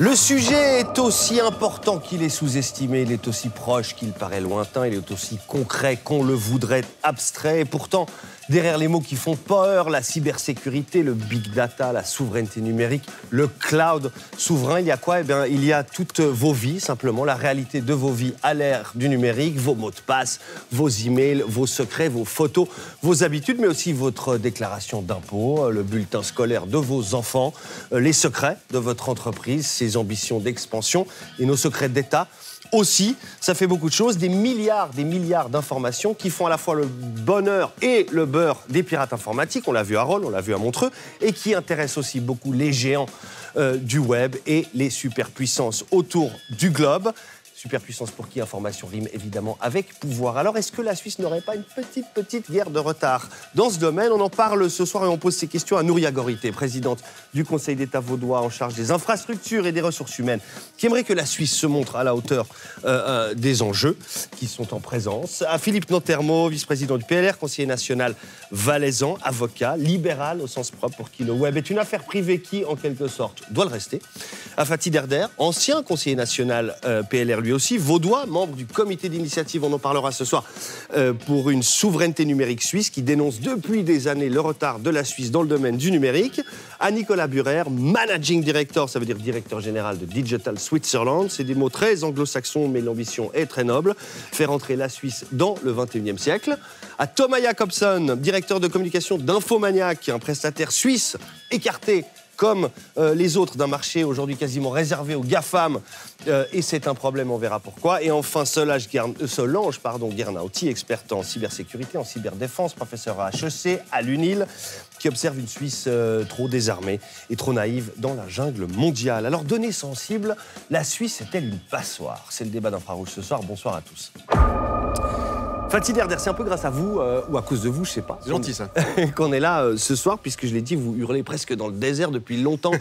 Le sujet est aussi important qu'il est sous-estimé, il est aussi proche qu'il paraît lointain, il est aussi concret qu'on le voudrait abstrait. Et pourtant, derrière les mots qui font peur, la cybersécurité, le big data, la souveraineté numérique, le cloud souverain, il y a quoi? Eh bien, il y a toutes vos vies, simplement, la réalité de vos vies à l'ère du numérique, vos mots de passe, vos emails, vos secrets, vos photos, vos habitudes, mais aussi votre déclaration d'impôt, le bulletin scolaire de vos enfants, les secrets de votre entreprise, ses ambitions d'expansion et nos secrets d'État. Aussi, ça fait beaucoup de choses, des milliards d'informations qui font à la fois le bonheur et le beurre des pirates informatiques, on l'a vu à Rolle, on l'a vu à Montreux, et qui intéressent aussi beaucoup les géants du web et les superpuissances autour du globe. Superpuissance pour qui information rime évidemment avec pouvoir. Alors est-ce que la Suisse n'aurait pas une petite guerre de retard dans ce domaine? On en parle ce soir et on pose ces questions à Nouria Gorité, présidente du Conseil d'État vaudois en charge des infrastructures et des ressources humaines, qui aimerait que la Suisse se montre à la hauteur des enjeux qui sont en présence. À Philippe Nantermo, vice-président du PLR, conseiller national valaisan, avocat, libéral au sens propre, pour qui le web est une affaire privée qui, en quelque sorte, doit le rester. À Fatih Derder, ancien conseiller national PLR lui aussi, vaudois, membre du comité d'initiative, on en parlera ce soir, pour une souveraineté numérique suisse, qui dénonce depuis des années le retard de la Suisse dans le domaine du numérique. À Nicolas Burer, managing director, ça veut dire directeur général de Digital Switzerland. C'est des mots très anglo-saxons, mais l'ambition est très noble, faire entrer la Suisse dans le 21e siècle. À Thomas Jacobson, directeur de communication d'Infomaniac, un prestataire suisse écarté comme les autres d'un marché aujourd'hui quasiment réservé aux GAFAM, et c'est un problème, on verra pourquoi. Et enfin, Solange Guernauty, experte en cybersécurité, en cyberdéfense, professeur à HEC, à l'UNIL, qui observe une Suisse trop désarmée et trop naïve dans la jungle mondiale. Alors, données sensibles, la Suisse est-elle une passoire? C'est le débat d'Infrarouge ce soir. Bonsoir à tous. Fatih Derder, c'est un peu grâce à vous, ou à cause de vous, je sais pas. C'est gentil, ça. Qu'on est là ce soir, puisque je l'ai dit, vous hurlez presque dans le désert depuis longtemps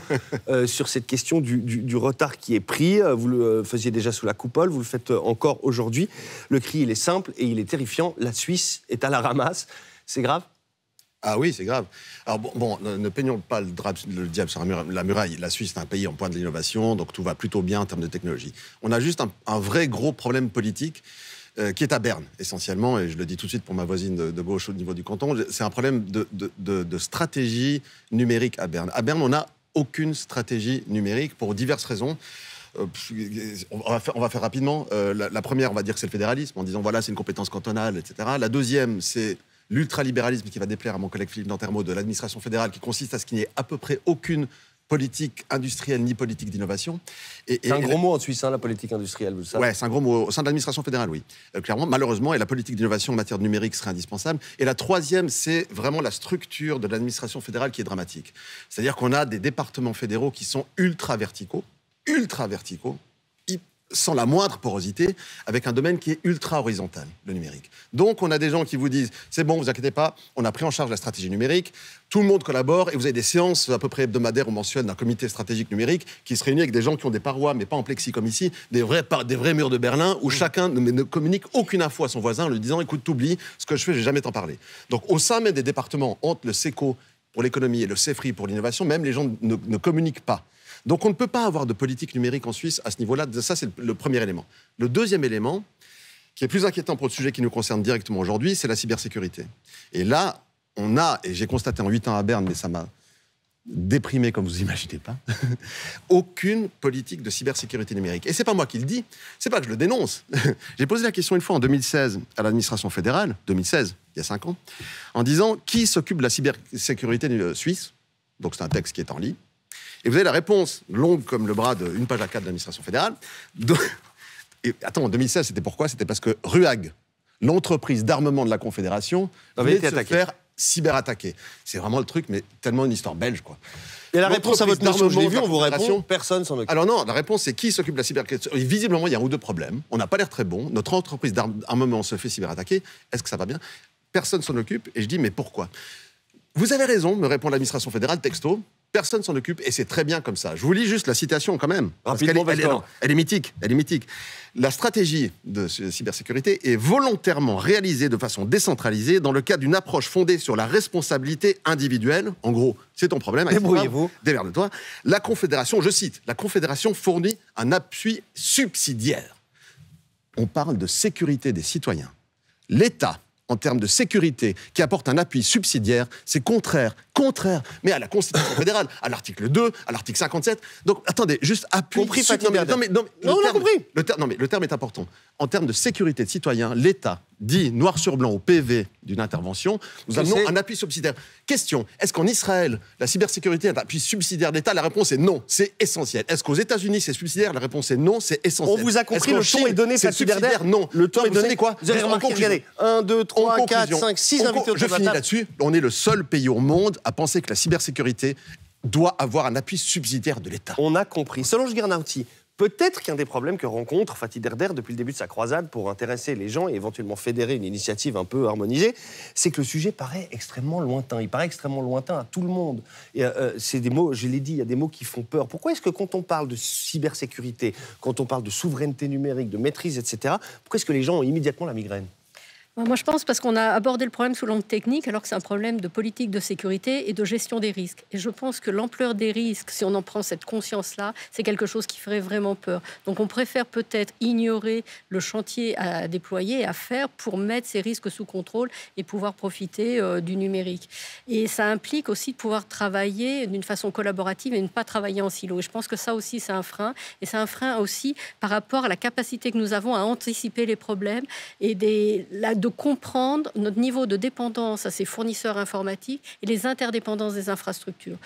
sur cette question du retard qui est pris. Vous le faisiez déjà sous la coupole, vous le faites encore aujourd'hui. Le cri, il est simple et il est terrifiant. La Suisse est à la ramasse. C'est grave? Ah oui, c'est grave. Alors bon, ne peignons pas le diable sur la muraille. La Suisse est un pays en pointe de l'innovation, donc tout va plutôt bien en termes de technologie. On a juste un vrai gros problème politique qui est à Berne, essentiellement, et je le dis tout de suite pour ma voisine de gauche au niveau du canton, c'est un problème de stratégie numérique à Berne. À Berne, on n'a aucune stratégie numérique pour diverses raisons. On va faire rapidement. La première, on va dire que c'est le fédéralisme, en disant voilà, c'est une compétence cantonale, etc. La deuxième, c'est l'ultralibéralisme qui va déplaire à mon collègue Philippe Nantermo de l'administration fédérale, qui consiste à ce qu'il n'y ait à peu près aucune politique industrielle ni politique d'innovation. C'est un gros mot en Suisse, hein, la politique industrielle, vous le savez. Oui, c'est un gros mot. Au sein de l'administration fédérale, oui. Clairement, malheureusement, et la politique d'innovation en matière de numérique serait indispensable. Et la troisième, c'est vraiment la structure de l'administration fédérale qui est dramatique. C'est-à-dire qu'on a des départements fédéraux qui sont ultra-verticaux, sans la moindre porosité, avec un domaine qui est ultra-horizontal, le numérique. Donc, on a des gens qui vous disent « c'est bon, vous inquiétez pas, on a pris en charge la stratégie numérique, tout le monde collabore, et vous avez des séances à peu près hebdomadaires ou mensuelles d'un comité stratégique numérique qui se réunit avec des gens qui ont des parois, mais pas en plexi comme ici, des vrais murs de Berlin, où chacun ne communique aucune info à son voisin en lui disant « écoute, t'oublies, ce que je fais, je vais jamais t'en parler ». Donc, au sein même des départements, entre le SECO pour l'économie et le CEFRI pour l'innovation, même les gens ne communiquent pas. Donc, on ne peut pas avoir de politique numérique en Suisse à ce niveau-là. Ça, c'est le premier élément. Le deuxième élément, qui est plus inquiétant pour le sujet qui nous concerne directement aujourd'hui, c'est la cybersécurité. Et là, on a, et j'ai constaté en 8 ans à Berne, mais ça m'a déprimé comme vous imaginez pas, aucune politique de cybersécurité numérique. Et c'est pas moi qui le dis, c'est pas que je le dénonce. J'ai posé la question une fois en 2016 à l'administration fédérale, 2016, il y a 5 ans, en disant qui s'occupe de la cybersécurité suisse. Donc c'est un texte qui est en ligne. Et vous avez la réponse, longue comme le bras d'une page A4 de l'administration fédérale. Et attends, en 2016, c'était pourquoi? C'était parce que RUAG, l'entreprise d'armement de la Confédération, venait de se faire cyberattaquer. C'est vraiment le truc, mais tellement une histoire belge, quoi. Et la réponse à votre question, je l'ai vu, on vous répond, personne s'en occupe. Alors non, la réponse, c'est qui s'occupe de la cybersécurité? Visiblement, il y a un ou deux problèmes. On n'a pas l'air très bon. Notre entreprise d'armement se fait cyberattaquer. Est-ce que ça va bien? Personne s'en occupe. Et je dis, mais pourquoi? Vous avez raison, me répond l'administration fédérale, texto. Personne s'en occupe et c'est très bien comme ça. Je vous lis juste la citation quand même. Rapidement, elle est mythique. Elle est mythique. La stratégie de cybersécurité est volontairement réalisée de façon décentralisée dans le cadre d'une approche fondée sur la responsabilité individuelle. En gros, c'est ton problème. Débrouillez-vous. Démerde-toi. La Confédération, je cite, la Confédération fournit un appui subsidiaire. On parle de sécurité des citoyens. L'État, en termes de sécurité, qui apporte un appui subsidiaire, c'est contraire, mais à la Constitution fédérale, à l'article 2, à l'article 57. Donc, attendez, juste appui... Compris, le terme est important. En termes de sécurité de citoyens, l'État dit noir sur blanc au PV d'une intervention, nous amenons un appui subsidiaire. Question, est-ce qu'en Israël, la cybersécurité est un appui subsidiaire d'État? La réponse est non, c'est essentiel. Est-ce qu'aux États-Unis, c'est subsidiaire? La réponse est non, c'est essentiel. On vous a compris, le ton est donné, c'est subsidiaire? Non. Le ton est donné. Quoi? Vous avez remarqué, regardez, 1, 2, 3, 4, 5, 6 invités autour de la table. Je finis là-dessus. On est le seul pays au monde à penser que la cybersécurité doit avoir un appui subsidiaire de l'État. On a compris. Solange Guernauty, peut-être qu'un des problèmes que rencontre Fatih Derder depuis le début de sa croisade pour intéresser les gens et éventuellement fédérer une initiative un peu harmonisée, c'est que le sujet paraît extrêmement lointain. Il paraît extrêmement lointain à tout le monde. Et c'est des mots, je l'ai dit, il y a des mots qui font peur. Pourquoi est-ce que quand on parle de cybersécurité, quand on parle de souveraineté numérique, de maîtrise, etc., pourquoi est-ce que les gens ont immédiatement la migraine ? Moi, je pense parce qu'on a abordé le problème sous l'angle technique, alors que c'est un problème de politique de sécurité et de gestion des risques. Et je pense que l'ampleur des risques, si on en prend cette conscience-là, c'est quelque chose qui ferait vraiment peur. Donc, on préfère peut-être ignorer le chantier à déployer et à faire pour mettre ces risques sous contrôle et pouvoir profiter du numérique. Et ça implique aussi de pouvoir travailler d'une façon collaborative et ne pas travailler en silo. Et je pense que ça aussi, c'est un frein. Et c'est un frein aussi par rapport à la capacité que nous avons à anticiper les problèmes et de comprendre notre niveau de dépendance à ces fournisseurs informatiques et les interdépendances des infrastructures.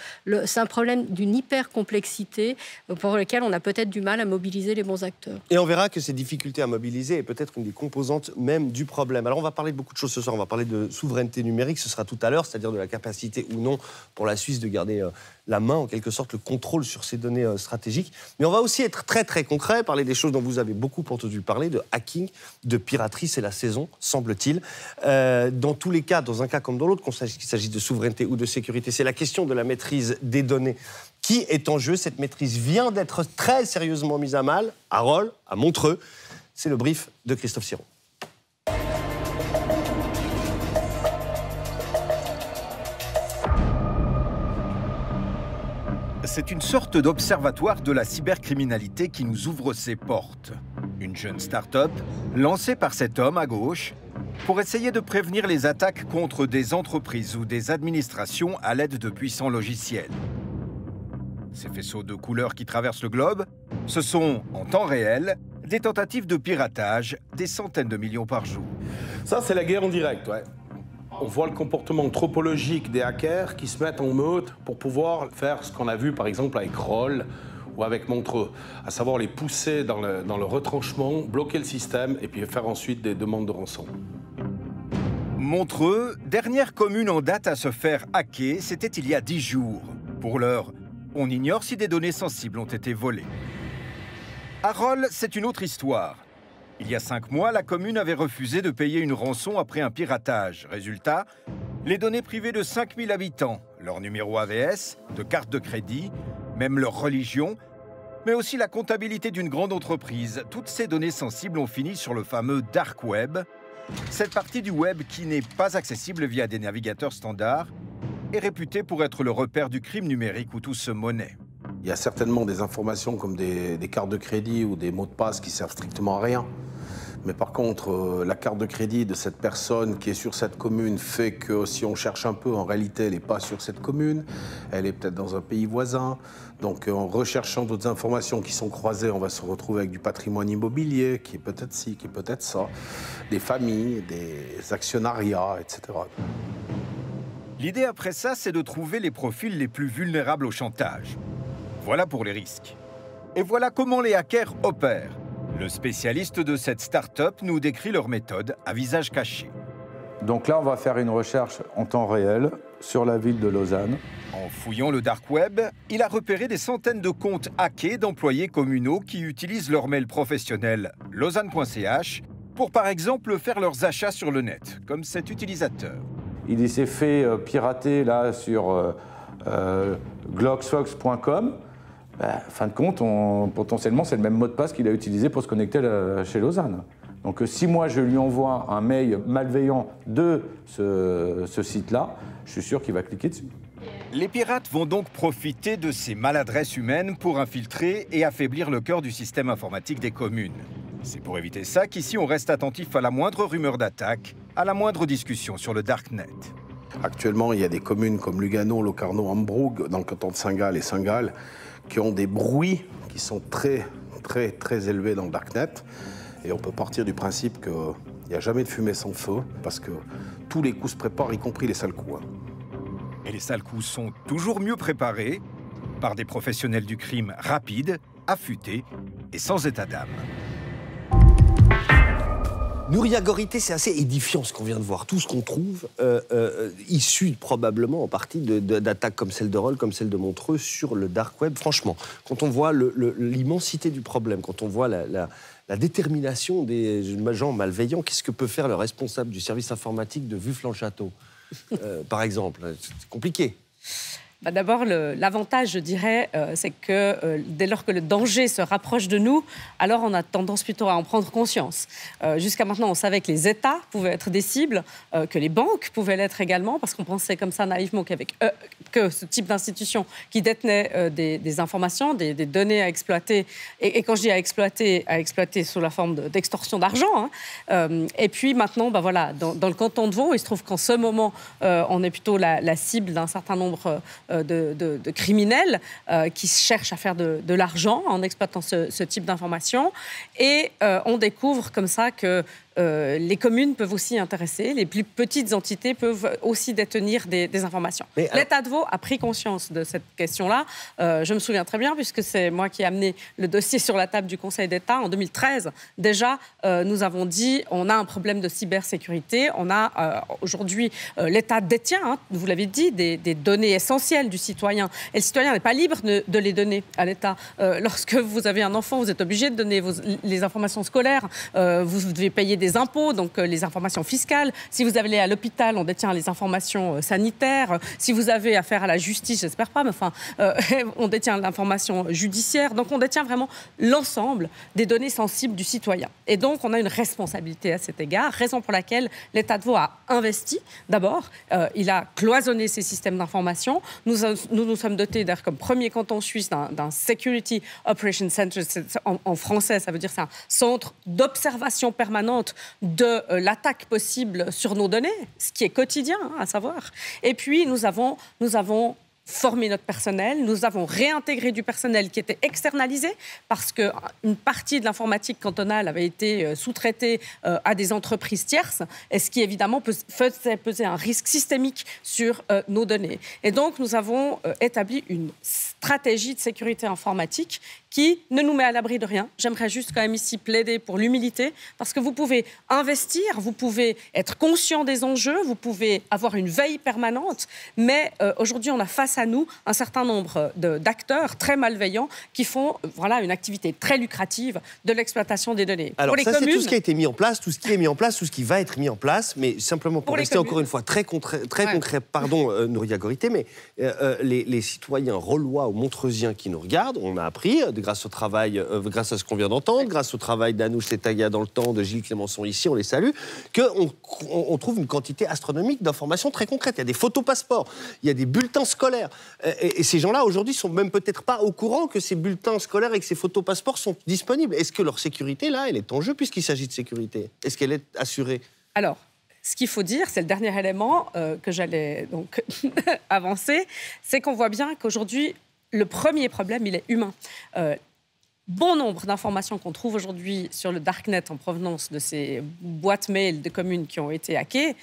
C'est un problème d'une hyper-complexité pour lequel on a peut-être du mal à mobiliser les bons acteurs. Et on verra que ces difficultés à mobiliser est peut-être une des composantes même du problème. Alors on va parler de beaucoup de choses ce soir. On va parler de souveraineté numérique, ce sera tout à l'heure, c'est-à-dire de la capacité ou non pour la Suisse de garder la main, en quelque sorte, le contrôle sur ces données stratégiques. Mais on va aussi être très très concret, parler des choses dont vous avez beaucoup entendu parler, de hacking, de piraterie, c'est la saison, semble-t-il. Dans tous les cas, dans un cas comme dans l'autre, qu'il s'agisse de souveraineté ou de sécurité, c'est la question de la maîtrise des données qui est en jeu. Cette maîtrise vient d'être très sérieusement mise à mal, à Rolle, à Montreux. C'est le brief de Christophe Siron. C'est une sorte d'observatoire de la cybercriminalité qui nous ouvre ses portes. Une jeune start-up lancée par cet homme à gauche pour essayer de prévenir les attaques contre des entreprises ou des administrations à l'aide de puissants logiciels. Ces faisceaux de couleurs qui traversent le globe, ce sont, en temps réel, des tentatives de piratage, des centaines de millions par jour. Ça, c'est la guerre en direct, ouais. On voit le comportement anthropologique des hackers qui se mettent en meute pour pouvoir faire ce qu'on a vu par exemple avec Roll ou avec Montreux, à savoir les pousser dans le retranchement, bloquer le système et puis faire ensuite des demandes de rançon. Montreux, dernière commune en date à se faire hacker, c'était il y a 10 jours. Pour l'heure, on ignore si des données sensibles ont été volées. À Roll, c'est une autre histoire. Il y a 5 mois, la commune avait refusé de payer une rançon après un piratage. Résultat, les données privées de 5000 habitants, leur numéro AVS, de carte de crédit, même leur religion, mais aussi la comptabilité d'une grande entreprise. Toutes ces données sensibles ont fini sur le fameux Dark Web, cette partie du web qui n'est pas accessible via des navigateurs standards et réputée pour être le repère du crime numérique où tout se monnaie. Il y a certainement des informations comme des cartes de crédit ou des mots de passe qui servent strictement à rien. Mais par contre, la carte de crédit de cette personne qui est sur cette commune fait que si on cherche un peu, en réalité, elle n'est pas sur cette commune. Elle est peut-être dans un pays voisin. Donc en recherchant d'autres informations qui sont croisées, on va se retrouver avec du patrimoine immobilier qui est peut-être ci, qui est peut-être ça, des familles, des actionnariats, etc. L'idée après ça, c'est de trouver les profils les plus vulnérables au chantage. Voilà pour les risques. Et voilà comment les hackers opèrent. Le spécialiste de cette start-up nous décrit leur méthode à visage caché. Donc là, on va faire une recherche en temps réel sur la ville de Lausanne. En fouillant le dark web, il a repéré des centaines de comptes hackés d'employés communaux qui utilisent leur mail professionnel lausanne.ch pour par exemple faire leurs achats sur le net, comme cet utilisateur. Il s'est fait pirater là sur glocksfox.com, fin de compte, potentiellement, c'est le même mot de passe qu'il a utilisé pour se connecter chez Lausanne. Donc si moi je lui envoie un mail malveillant de ce site-là, je suis sûr qu'il va cliquer dessus. Les pirates vont donc profiter de ces maladresses humaines pour infiltrer et affaiblir le cœur du système informatique des communes. C'est pour éviter ça qu'ici on reste attentif à la moindre rumeur d'attaque, à la moindre discussion sur le Darknet. Actuellement, il y a des communes comme Lugano, Locarno, Hambrook, dans le canton de Saint-Gall et Saint-Gall, qui ont des bruits qui sont très élevés dans le Darknet. Et on peut partir du principe qu'il n'y a jamais de fumée sans feu, parce que tous les coups se préparent, y compris les sales coups. Et les sales coups sont toujours mieux préparés par des professionnels du crime rapides, affûtés et sans état d'âme. Nouria Gorité, c'est assez édifiant ce qu'on vient de voir. Tout ce qu'on trouve, issu probablement en partie d'attaques comme celle de Rolle, comme celle de Montreux sur le dark web. Franchement, quand on voit l'immensité du problème, quand on voit la détermination des gens malveillants, qu'est-ce que peut faire le responsable du service informatique de Vufflan-Château, par exemple? C'est compliqué. D'abord, l'avantage, je dirais, c'est que dès lors que le danger se rapproche de nous, alors on a tendance plutôt à en prendre conscience. Jusqu'à maintenant, on savait que les États pouvaient être des cibles, que les banques pouvaient l'être également, parce qu'on pensait comme ça naïvement qu'avec que ce type d'institution qui détenait des informations, des données à exploiter, et quand je dis à exploiter sous la forme d'extorsion d'argent. Et puis maintenant, voilà, dans le canton de Vaud, il se trouve qu'en ce moment, on est plutôt la cible d'un certain nombre de criminels qui cherchent à faire de l'argent en exploitant ce type d'informations. Et on découvre comme ça que les communes peuvent aussi intéresser, les plus petites entités peuvent aussi détenir des informations. L'État de Vaud a pris conscience de cette question-là. Je me souviens très bien, puisque c'est moi qui ai amené le dossier sur la table du Conseil d'État en 2013. Déjà, nous avons dit on a un problème de cybersécurité. On a aujourd'hui, l'État détient, vous l'avez dit, des données essentielles du citoyen. Et le citoyen n'est pas libre de les donner à l'État. Lorsque vous avez un enfant, vous êtes obligé de donner les informations scolaires. Vous devez payer des impôts, donc les informations fiscales. Si vous allez à l'hôpital, on détient les informations sanitaires. Si vous avez affaire à la justice, j'espère pas, mais enfin, on détient l'information judiciaire. Donc on détient vraiment l'ensemble des données sensibles du citoyen. Et donc on a une responsabilité à cet égard, raison pour laquelle l'État de Vaud a investi. D'abord, il a cloisonné ses systèmes d'information. Nous sommes dotés, d'ailleurs, comme premier canton suisse, d'un Security Operations Center. En français, ça veut dire c'est un centre d'observation permanente de l'attaque possible sur nos données, ce qui est quotidien, à savoir. Et puis, nous avons formé notre personnel, nous avons réintégré du personnel qui était externalisé parce qu'une partie de l'informatique cantonale avait été sous-traitée à des entreprises tierces, et ce qui évidemment faisait peser un risque systémique sur nos données. Et donc nous avons établi une stratégie de sécurité informatique qui ne nous met à l'abri de rien. J'aimerais juste quand même ici plaider pour l'humilité, parce que vous pouvez investir, vous pouvez être conscient des enjeux, vous pouvez avoir une veille permanente, mais aujourd'hui on a face à nous un certain nombre d'acteurs très malveillants qui font une activité très lucrative de l'exploitation des données. Alors ça, c'est tout ce qui a été mis en place, tout ce qui est mis en place, tout ce qui va être mis en place, mais simplement pour rester encore une fois très concret, pardon Nouria Gorité, mais les citoyens rollois ou montreusiens qui nous regardent, on a appris, grâce au travail, grâce à ce qu'on vient d'entendre, grâce au travail d'Anouche Letaga dans le temps, de Gilles Clémenceau ici, on les salue, qu'on trouve une quantité astronomique d'informations très concrètes. Il y a des photos passeports, il y a des bulletins scolaires. Et ces gens-là, aujourd'hui, sont même peut-être pas au courant que ces bulletins scolaires et que ces photos passeports sont disponibles. Est-ce que leur sécurité, là, elle est en jeu puisqu'il s'agit de sécurité? Est-ce qu'elle est assurée? Alors, ce qu'il faut dire, c'est le dernier élément que j'allais donc avancer, c'est qu'on voit bien qu'aujourd'hui, le premier problème, il est humain. Bon nombre d'informations qu'on trouve aujourd'hui sur le Darknet en provenance de ces boîtes mail de communes qui ont été hackées,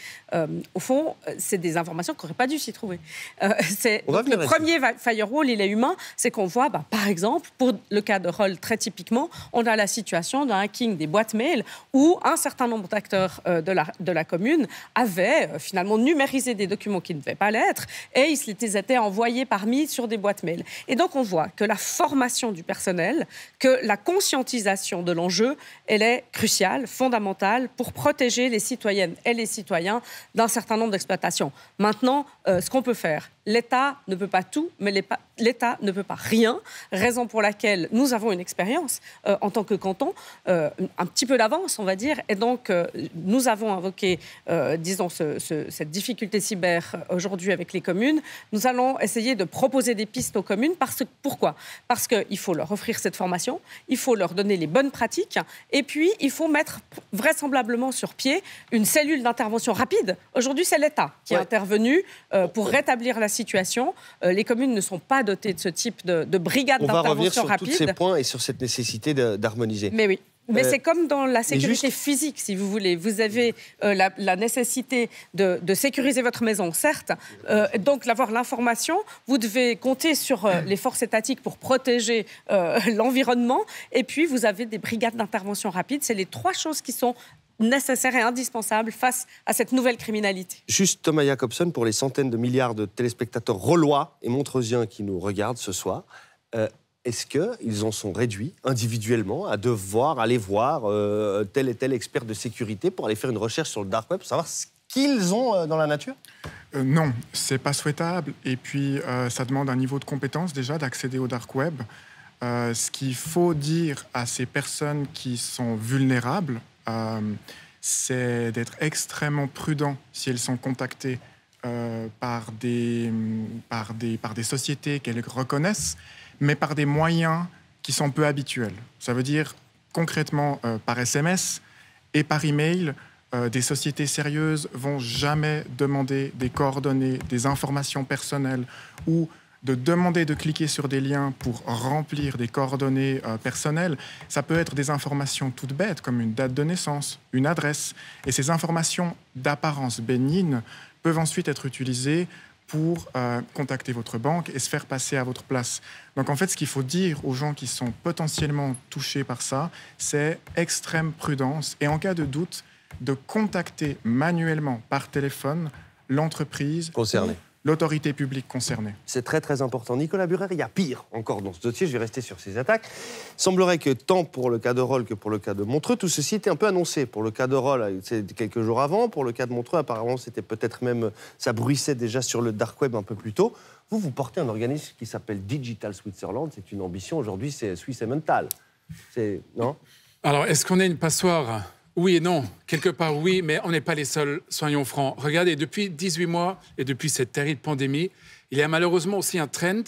au fond, c'est des informations qu'on n'aurait pas dû s'y trouver. Le premier firewall, il est humain, c'est qu'on voit, par exemple, pour le cas de Roll, très typiquement, on a la situation d'un hacking des boîtes mail où un certain nombre d'acteurs de la commune avaient finalement numérisé des documents qui ne devaient pas l'être et ils étaient envoyés parmi sur des boîtes mail. Et donc, on voit que la formation du personnel, que la conscientisation de l'enjeu, elle est cruciale, fondamentale pour protéger les citoyennes et les citoyens d'un certain nombre d'exploitations. Maintenant, ce qu'on peut faire, l'État ne peut pas tout, mais l'État ne peut pas rien, raison pour laquelle nous avons une expérience en tant que canton, un petit peu d'avance, on va dire, et donc nous avons invoqué, disons, cette difficulté cyber aujourd'hui avec les communes. Nous allons essayer de proposer des pistes aux communes. Pourquoi ? Parce qu'il faut leur offrir cette formation, il faut leur donner les bonnes pratiques, et puis il faut mettre vraisemblablement sur pied une cellule d'intervention rapide. Aujourd'hui, c'est l'État qui est intervenu pour rétablir la situation. Les communes ne sont pas dotées de ce type de brigade d'intervention rapide. On va revenir sur tous ces points et sur cette nécessité d'harmoniser. Mais oui. Mais c'est comme dans la sécurité physique, si vous voulez. Vous avez la nécessité de sécuriser votre maison, certes. Donc, d'avoir l'information, vous devez compter sur les forces étatiques pour protéger l'environnement. Et puis, vous avez des brigades d'intervention rapide. C'est les trois choses qui sont nécessaires et indispensables face à cette nouvelle criminalité. Juste Thomas Jacobson, pour les centaines de milliards de téléspectateurs rolois et montreusiens qui nous regardent ce soir, est-ce qu'ils en sont réduits individuellement à devoir aller voir tel et tel expert de sécurité pour aller faire une recherche sur le dark web, pour savoir ce qu'ils ont dans la nature ? Non, c'est pas souhaitable. Et puis, ça demande un niveau de compétence déjà d'accéder au dark web. Ce qu'il faut dire à ces personnes qui sont vulnérables, c'est d'être extrêmement prudent si elles sont contactées par des sociétés qu'elles reconnaissent, mais par des moyens qui sont peu habituels. Ça veut dire concrètement par SMS et par email. Des sociétés sérieuses vont jamais demander des coordonnées, des informations personnelles ou de demander de cliquer sur des liens pour remplir des coordonnées personnelles. Ça peut être des informations toutes bêtes, comme une date de naissance, une adresse. Et ces informations d'apparence bénigne peuvent ensuite être utilisées pour contacter votre banque et se faire passer à votre place. Donc en fait, ce qu'il faut dire aux gens qui sont potentiellement touchés par ça, c'est extrême prudence et en cas de doute, de contacter manuellement par téléphone l'entreprise concernée, l'autorité publique concernée. C'est très très important. Nicolas Burer, il y a pire encore dans ce dossier, je vais rester sur ces attaques. Il semblerait que tant pour le cas de Rolle que pour le cas de Montreux, tout ceci était un peu annoncé. Pour le cas de Rolle, c'est quelques jours avant. Pour le cas de Montreux, apparemment, c'était peut-être même... Ça bruissait déjà sur le dark web un peu plus tôt. Vous portez un organisme qui s'appelle Digital Switzerland. C'est une ambition. Aujourd'hui, c'est Swiss Mental. Non ? Alors, est-ce qu'on est une passoire ? Oui et non. Quelque part, oui, mais on n'est pas les seuls, soyons francs. Regardez, depuis 18 mois et depuis cette terrible pandémie, il y a malheureusement aussi un trend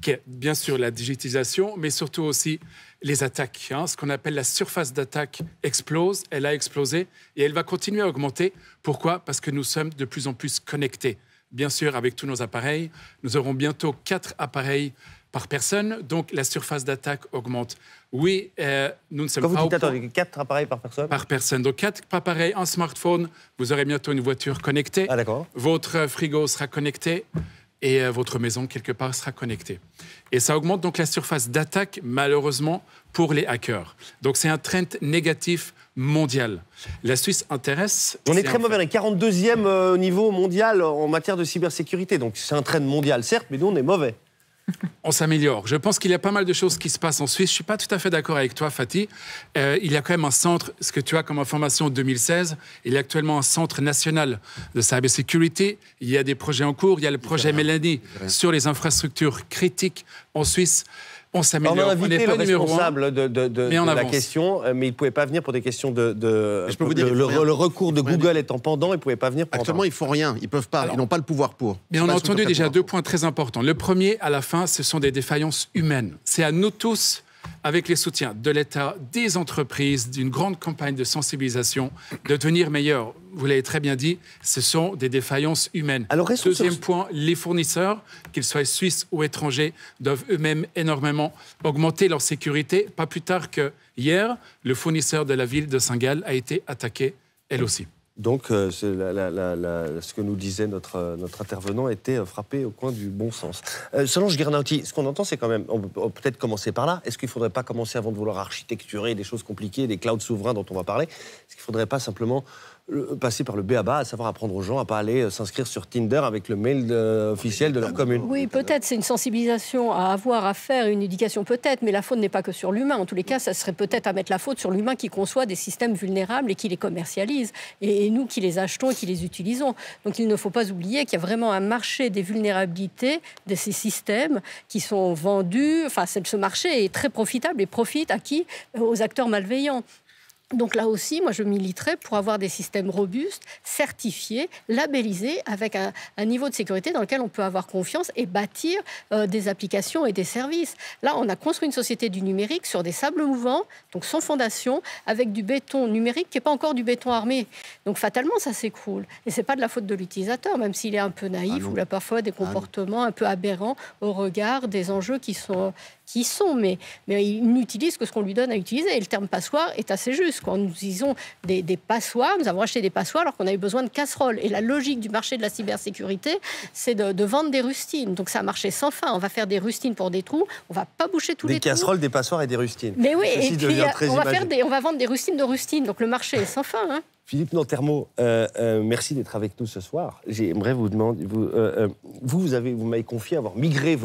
qui est bien sûr la digitalisation, mais surtout aussi les attaques. Ce qu'on appelle la surface d'attaque explose, elle a explosé et elle va continuer à augmenter. Pourquoi ? Parce que nous sommes de plus en plus connectés. Bien sûr, avec tous nos appareils, nous aurons bientôt 4 appareils par personne, donc la surface d'attaque augmente. Oui, nous ne sommes pas... Quand vous dites, attendez, 4 appareils par personne ? Par personne. Donc 4 appareils, un smartphone, vous aurez bientôt une voiture connectée. Ah, d'accord. Votre frigo sera connecté et votre maison, quelque part, sera connectée. Et ça augmente donc la surface d'attaque, malheureusement, pour les hackers. Donc c'est un trend négatif mondial. La Suisse intéresse... On est très mauvais, on est 42e au niveau mondial en matière de cybersécurité. Donc c'est un trend mondial, certes, mais nous, on est mauvais. On s'améliore. Je pense qu'il y a pas mal de choses qui se passent en Suisse. Je ne suis pas tout à fait d'accord avec toi, Fatih. Il y a quand même un centre, ce que tu as comme information en 2016, il y a actuellement un centre national de cybersécurité. Il y a des projets en cours. Il y a le projet Mélanie sur les infrastructures critiques en Suisse. On s'améliore. On a invité le responsable de la question, mais il ne pouvait pas venir pour des questions de je peux vous dire, le recours de Google étant pendant, il ne pouvait pas venir. Actuellement, ils ne font rien, ils ne peuvent pas, ils n'ont pas le pouvoir pour. Mais on a entendu déjà 2 points très importants. Le premier, à la fin, ce sont des défaillances humaines. C'est à nous tous, avec les soutiens de l'État, des entreprises, d'une grande campagne de sensibilisation, de devenir meilleurs. Vous l'avez très bien dit, ce sont des défaillances humaines. Alors, deuxième point, les fournisseurs, qu'ils soient suisses ou étrangers, doivent eux-mêmes énormément augmenter leur sécurité. Pas plus tard que hier, le fournisseur de la ville de Saint-Gall a été attaqué, elle aussi. Donc, ce que nous disait notre intervenant était frappé au coin du bon sens. Solange Guernauty, ce qu'on entend, c'est quand même, on peut peut-être commencer par là. Est-ce qu'il ne faudrait pas commencer, avant de vouloir architecturer des choses compliquées, des clouds souverains dont on va parler, est-ce qu'il ne faudrait pas simplement passer par le b.a.-ba, à savoir apprendre aux gens à pas aller s'inscrire sur Tinder avec le mail officiel de leur commune. Oui, peut-être, c'est une sensibilisation à avoir, à faire, une éducation peut-être, mais la faute n'est pas que sur l'humain. En tous les cas, ça serait peut-être à mettre la faute sur l'humain qui conçoit des systèmes vulnérables et qui les commercialise, et nous qui les achetons et qui les utilisons. Donc il ne faut pas oublier qu'il y a vraiment un marché des vulnérabilités de ces systèmes qui sont vendus. Enfin, ce marché est très profitable et profite à qui? Aux acteurs malveillants. Donc là aussi, moi, je militerais pour avoir des systèmes robustes, certifiés, labellisés, avec un niveau de sécurité dans lequel on peut avoir confiance et bâtir des applications et des services. Là, on a construit une société du numérique sur des sables mouvants, donc sans fondation, avec du béton numérique qui n'est pas encore du béton armé. Donc fatalement, ça s'écroule. Et ce n'est pas de la faute de l'utilisateur, même s'il est un peu naïf ou il a parfois des comportements un peu aberrants au regard des enjeux qui sont mais il n'utilise que ce qu'on lui donne à utiliser. Et le terme passoire est assez juste. Quand nous disons des passoires, nous avons acheté des passoires alors qu'on avait besoin de casseroles. Et la logique du marché de la cybersécurité, c'est de vendre des rustines. Donc c'est un marché sans fin. On va faire des rustines pour des trous, on ne va pas boucher tous les trous. Des casseroles, des passoires et des rustines. Mais oui, et puis on va vendre des rustines de rustines. Donc le marché est sans fin, hein. Philippe Nantermo, merci d'être avec nous ce soir. J'aimerais vous demander, vous m'avez confié avoir migré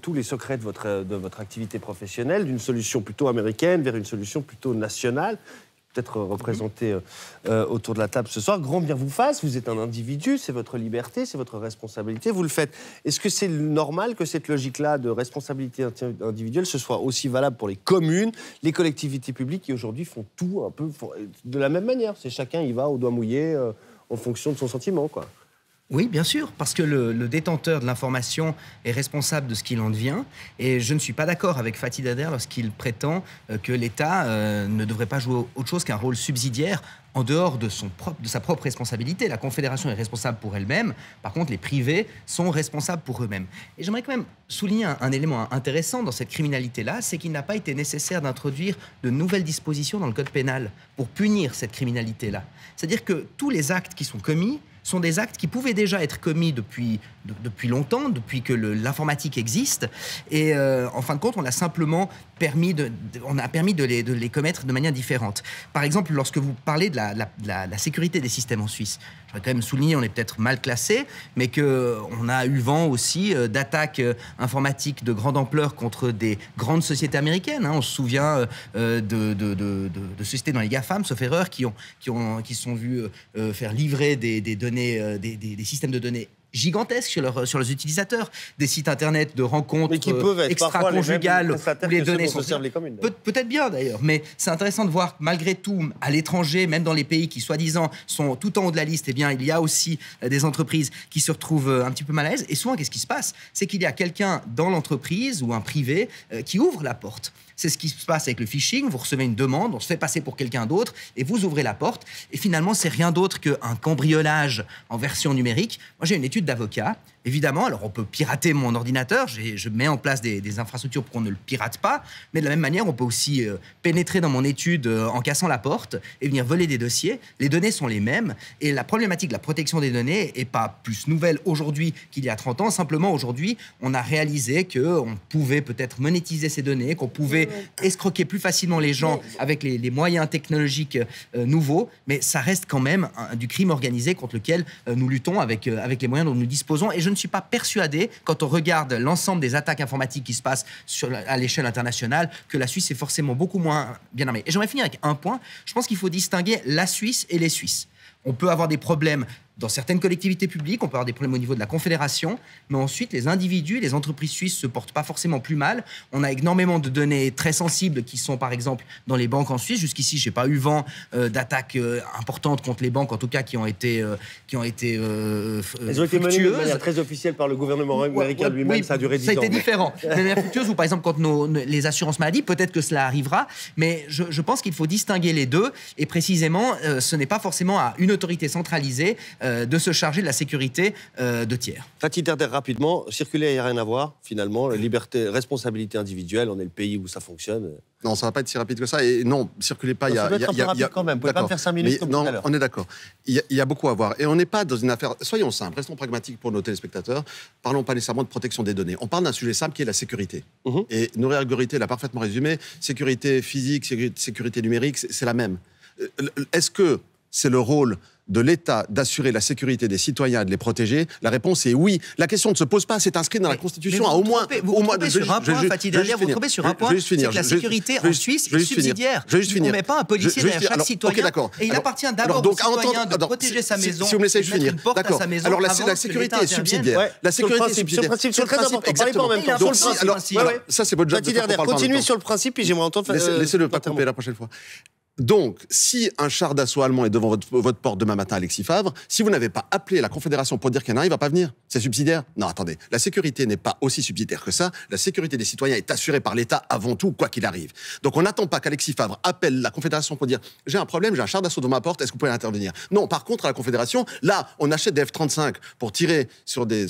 tous les secrets de votre activité professionnelle d'une solution plutôt américaine vers une solution plutôt nationale, peut-être représentée autour de la table ce soir. Grand bien vous fasse, vous êtes un individu, c'est votre liberté, c'est votre responsabilité, vous le faites. Est-ce que c'est normal que cette logique-là de responsabilité individuelle ce soit aussi valable pour les communes, les collectivités publiques qui aujourd'hui font tout un peu de la même manière? C'est chacun y va au doigt mouillé en fonction de son sentiment, quoi. Oui, bien sûr, parce que le détenteur de l'information est responsable de ce qu'il en devient. Et je ne suis pas d'accord avec Fatih Dader lorsqu'il prétend que l'État ne devrait pas jouer autre chose qu'un rôle subsidiaire en dehors de sa propre responsabilité. La Confédération est responsable pour elle-même. Par contre, les privés sont responsables pour eux-mêmes. Et j'aimerais quand même souligner un élément intéressant dans cette criminalité-là, c'est qu'il n'a pas été nécessaire d'introduire de nouvelles dispositions dans le code pénal pour punir cette criminalité-là. C'est-à-dire que tous les actes qui sont commis sont des actes qui pouvaient déjà être commis depuis longtemps, depuis que l'informatique existe. Et en fin de compte, on a simplement permis de les commettre de manière différente. Par exemple, lorsque vous parlez de la sécurité des systèmes en Suisse, je voudrais quand même souligner, on est peut-être mal classé, mais qu'on a eu vent aussi d'attaques informatiques de grande ampleur contre des grandes sociétés américaines. On se souvient de sociétés dans les GAFAM, sauf erreur, qui se sont vues faire livrer des données, des systèmes de données gigantesques sur leurs utilisateurs, des sites internet de rencontres extra-conjugales où les données sont... Peut-être bien d'ailleurs, mais c'est intéressant de voir malgré tout, à l'étranger, même dans les pays qui soi-disant sont tout en haut de la liste, eh bien il y a aussi des entreprises qui se retrouvent un petit peu mal à l'aise. Et souvent, qu'est-ce qui se passe? C'est qu'il y a quelqu'un dans l'entreprise ou un privé qui ouvre la porte. C'est ce qui se passe avec le phishing. Vous recevez une demande, on se fait passer pour quelqu'un d'autre et vous ouvrez la porte. Et finalement, c'est rien d'autre qu'un cambriolage en version numérique. Moi, j'ai une étude d'avocat. Évidemment, alors on peut pirater mon ordinateur, je mets en place des infrastructures pour qu'on ne le pirate pas, mais de la même manière, on peut aussi pénétrer dans mon étude en cassant la porte et venir voler des dossiers. Les données sont les mêmes et la problématique de la protection des données n'est pas plus nouvelle aujourd'hui qu'il y a 30 ans. Simplement, aujourd'hui, on a réalisé qu'on pouvait peut-être monétiser ces données, qu'on pouvait escroquer plus facilement les gens avec les moyens technologiques nouveaux, mais ça reste quand même du crime organisé contre lequel nous luttons avec les moyens dont nous disposons. Et je ne suis pas persuadé, quand on regarde l'ensemble des attaques informatiques qui se passent à l'échelle internationale, que la Suisse est forcément beaucoup moins bien armée. Et j'aimerais finir avec un point. Je pense qu'il faut distinguer la Suisse et les Suisses. On peut avoir des problèmes dans certaines collectivités publiques, on peut avoir des problèmes au niveau de la Confédération, mais ensuite, les individus, les entreprises suisses se portent pas forcément plus mal. On a énormément de données très sensibles qui sont, par exemple, dans les banques en Suisse. Jusqu'ici, j'ai pas eu vent d'attaques importantes contre les banques, en tout cas, qui ont été elles ont été menées de manière très officielle par le gouvernement américain lui-même, ça a duré 10 ans. Ça a été différent. De manière fructueuse, ou par exemple, quand les assurances maladie, peut-être que cela arrivera, mais je pense qu'il faut distinguer les deux, et précisément, ce n'est pas forcément à une autorité centralisée de se charger de la sécurité de tiers. Fatih Dader, rapidement, circuler, il n'y a rien à voir, finalement. Liberté, responsabilité individuelle, on est le pays où ça fonctionne. Non, ça ne va pas être si rapide que ça. Et non, circulez pas. Ça doit être un peu rapide quand même. Vous ne pouvez pas me faire 5 minutes comme tout à l'heure. On est d'accord. Il y a beaucoup à voir. Et on n'est pas dans une affaire... Soyons simples, restons pragmatiques pour nos téléspectateurs. Parlons pas nécessairement de protection des données. On parle d'un sujet simple qui est la sécurité. Et Nouria Gourité l'a parfaitement résumé. Sécurité physique, sécurité numérique, c'est la même. Est-ce que c'est le rôle de l'État d'assurer la sécurité des citoyens et de les protéger? La réponse est oui. La question ne se pose pas, c'est inscrit dans la Constitution à au moins... Vous trompez sur un point, Fatih Derder, vous trompez sur un point, c'est que la sécurité en Suisse est subsidiaire. On ne met pas un policier derrière chaque citoyen, et il appartient d'abord au citoyen de protéger sa maison, si vous me laissez de mettre une porte à sa maison. Alors la sécurité est subsidiaire. La sécurité est subsidiaire. C'est très important. Parlez pas en même temps. Ça, c'est votre job. Fatih Derder, continuez sur le principe, puis j'aimerais entendre... Laissez-le pas couper la prochaine fois. Donc, si un char d'assaut allemand est devant votre porte demain matin, Alexis Favre, si vous n'avez pas appelé la Confédération pour dire qu'il y en a un, il ne va pas venir. C'est subsidiaire? Non, attendez. La sécurité n'est pas aussi subsidiaire que ça. La sécurité des citoyens est assurée par l'État avant tout, quoi qu'il arrive. Donc, on n'attend pas qu'Alexis Favre appelle la Confédération pour dire « J'ai un problème, j'ai un char d'assaut devant ma porte, est-ce que vous pouvez intervenir ?» Non, par contre, à la Confédération, là, on achète des F-35 pour tirer sur des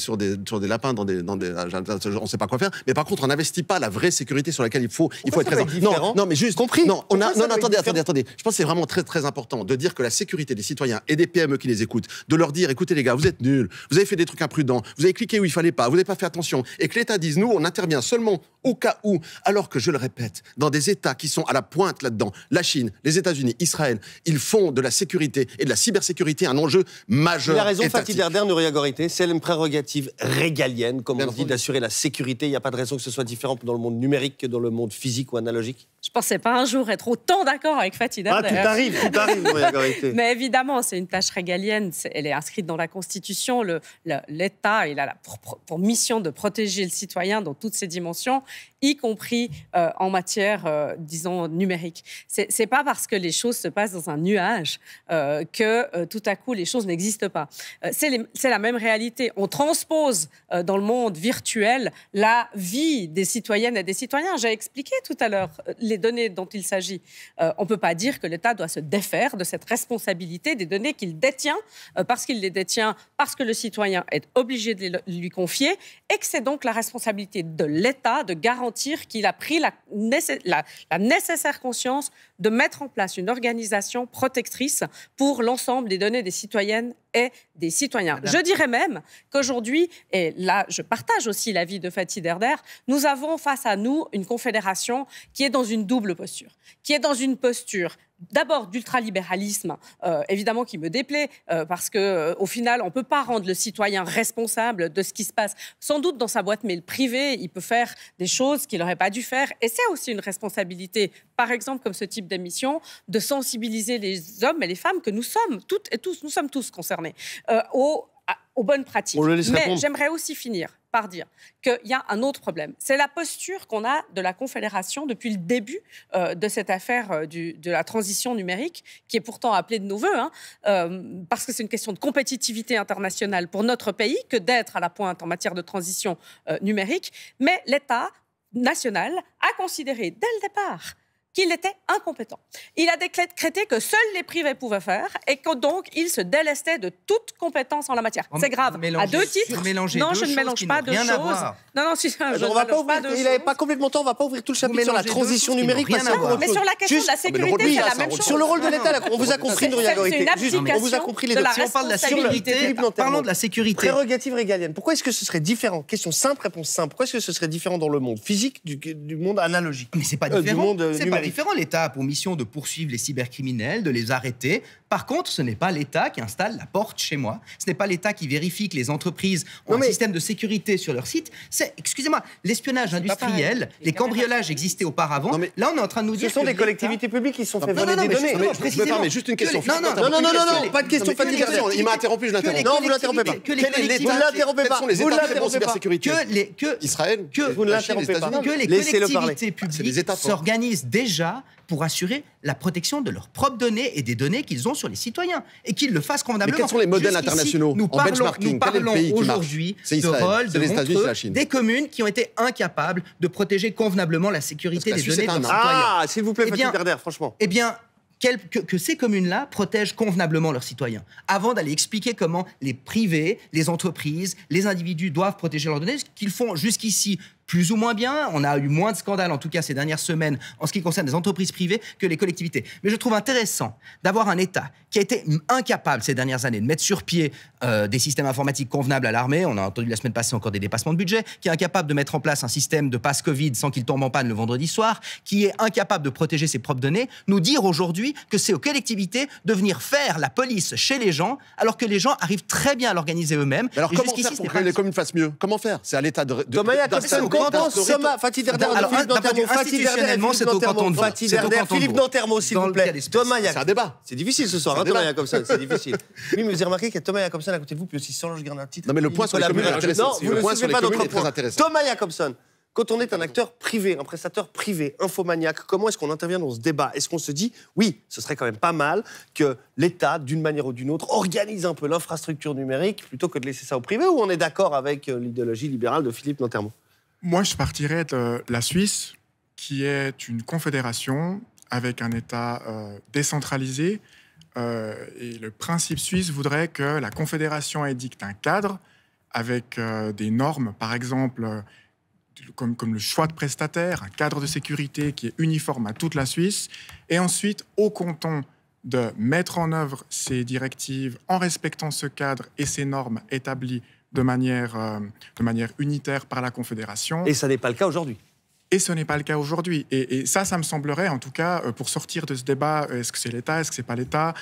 lapins on ne sait pas quoi faire. Mais par contre, on n'investit pas la vraie sécurité sur laquelle il faut être présent. Non, mais juste... Compris. Non, attendez. Je pense que c'est vraiment très, très important de dire que la sécurité des citoyens et des PME qui les écoutent, de leur dire, écoutez les gars, vous êtes nuls, vous avez fait des trucs imprudents, vous avez cliqué où il fallait pas, vous n'avez pas fait attention, et que l'État dise, nous, on intervient seulement au cas où, alors que, je le répète, dans des États qui sont à la pointe là-dedans, la Chine, les États-Unis, Israël, ils font de la sécurité et de la cybersécurité un enjeu majeur. Il a raison, Fatih Derder, Nouria Gorité, c'est une prérogative régalienne, comme on dit, d'assurer la sécurité. Il n'y a pas de raison que ce soit différent dans le monde numérique que dans le monde physique ou analogique. Je pensais pas un jour être autant d'accord avec Fatih Derder. Tout arrive, Nouria Gorité. Mais évidemment, c'est une tâche régalienne. Elle est inscrite dans la Constitution. L'État, il a pour mission de protéger le citoyen dans toutes ses dimensions, y compris en matière, disons, numérique. C'est pas parce que les choses se passent dans un nuage que tout à coup les choses n'existent pas. C'est la même réalité. On transpose dans le monde virtuel la vie des citoyennes et des citoyens. J'ai expliqué tout à l'heure les données dont il s'agit. On ne peut pas dire que l'État doit se défaire de cette responsabilité des données qu'il détient, parce qu'il les détient, parce que le citoyen est obligé de les lui confier, et que c'est donc la responsabilité de l'État de garantir qu'il a pris la nécessaire conscience de mettre en place une organisation protectrice pour l'ensemble des données des citoyennes et des citoyens. Je dirais même qu'aujourd'hui, et là je partage aussi l'avis de Fatih Derder, nous avons face à nous une confédération qui est dans une double posture, qui est dans une posture d'abord d'ultralibéralisme, évidemment qui me déplaît, parce qu'au final, on ne peut pas rendre le citoyen responsable de ce qui se passe. Sans doute dans sa boîte mail privée, il peut faire des choses qu'il n'aurait pas dû faire. Et c'est aussi une responsabilité, par exemple, comme ce type d'émission, de sensibiliser les hommes et les femmes que nous sommes, toutes et tous, nous sommes tous concernés, aux bonnes pratiques. Mais j'aimerais aussi finir par dire qu'il y a un autre problème. C'est la posture qu'on a de la Confédération depuis le début de cette affaire de la transition numérique, qui est pourtant appelée de nos voeux, parce que c'est une question de compétitivité internationale pour notre pays que d'être à la pointe en matière de transition numérique. Mais l'État national a considéré dès le départ qu'il était incompétent. Il a décrété que seuls les privés pouvaient faire et que donc il se délestait de toute compétence en la matière. C'est grave. À deux titres. Non, je ne mélange pas deux choses. Non, il n'avait pas complètement temps. On ne va pas ouvrir tout le chapitre sur la transition numérique. Mais sur la question de la sécurité, c'est la même chose. Sur le rôle de l'État, on vous a compris, Nouria Gorité. On vous a compris les deux. Si on parle de la sécurité, parlons de la sécurité. Prérogative régalienne. Pourquoi est-ce que ce serait différent? Question simple, réponse simple. Pourquoi est-ce que ce serait différent dans le monde physique du monde analogique? Mais c'est pas différent. C'est pas différent. L'État a pour mission de poursuivre les cybercriminels, de les arrêter. Par contre, ce n'est pas l'État qui installe la porte chez moi. Ce n'est pas l'État qui vérifie que les entreprises ont un système de sécurité sur leur site. C'est, excusez-moi, l'espionnage industriel, les cambriolages existaient auparavant. Là, on est en train de nous dire ce sont des collectivités publiques qui sont fait voler des données. Je me permets juste une question. Non, pas de question. Il m'a interrompu, je l'interromps. Non, vous ne l'interrompez pas. Quel est l'État? Vous ne l'interrompez pas. Quels sont les États en cybersécurité? Israël? Vous ne l'interrompez pas. Que les collectivités publiques s'organisent déjà pour assurer la protection de leurs propres données et des données qu'ils ont sur les citoyens. Et qu'ils le fassent convenablement. Mais quels sont les modèles internationaux en benchmarking? Quel est le pays qui marche? Aujourd'hui de rôle de montrer des communes qui ont été incapables de protéger convenablement la sécurité des données de leurs citoyens. Ah, s'il vous plaît, Fatih Derder, franchement. Eh bien, que ces communes-là protègent convenablement leurs citoyens, avant d'aller expliquer comment les privés, les entreprises, les individus doivent protéger leurs données, ce qu'ils font jusqu'ici plus ou moins bien. On a eu moins de scandales, en tout cas ces dernières semaines, en ce qui concerne les entreprises privées que les collectivités. Mais je trouve intéressant d'avoir un État qui a été incapable ces dernières années de mettre sur pied des systèmes informatiques convenables à l'armée. On a entendu la semaine passée encore des dépassements de budget, qui est incapable de mettre en place un système de passe Covid sans qu'il tombe en panne le vendredi soir, qui est incapable de protéger ses propres données, nous dire aujourd'hui que c'est aux collectivités de venir faire la police chez les gens, alors que les gens arrivent très bien à l'organiser eux-mêmes. Mais alors comment faire pour que les communes fassent mieux? Comment faire? C'est à l'État de... Thomas Jacobson, Fatih Derder, institutionnellement, c'est au canton de Vaud. Philippe Nantermo, s'il vous plaît. Thomas C'est un débat. C'est difficile ce soir, Thomas Jacobson, c'est difficile. Oui, mais vous avez remarqué qu'il y a Thomas Jacobson à côté de vous, puis aussi Solange Guernanti. Non, mais le point sur les communes est intéressant. Non, vous ne suivez pas notre point. Thomas Jacobson, quand on est un acteur privé, un prestataire privé, infomaniaque, comment est-ce qu'on intervient dans ce débat? Est-ce qu'on se dit, oui, ce serait quand même pas mal que l'État, d'une manière ou d'une autre, organise un peu l'infrastructure numérique plutôt que de laisser ça au privé, ou on est d'accord avec l'idéologie libérale de Philippe Nantermo? Moi, je partirais de la Suisse, qui est une confédération avec un État décentralisé. Et le principe suisse voudrait que la confédération édicte un cadre avec des normes, par exemple, comme le choix de prestataire, un cadre de sécurité qui est uniforme à toute la Suisse, et ensuite au canton de mettre en œuvre ces directives en respectant ce cadre et ces normes établies de manière unitaire par la Confédération. Et ça n'est pas le cas aujourd'hui. Et ce n'est pas le cas aujourd'hui. Et ça me semblerait, en tout cas, pour sortir de ce débat, est-ce que c'est l'État, est-ce que c'est pas l'État?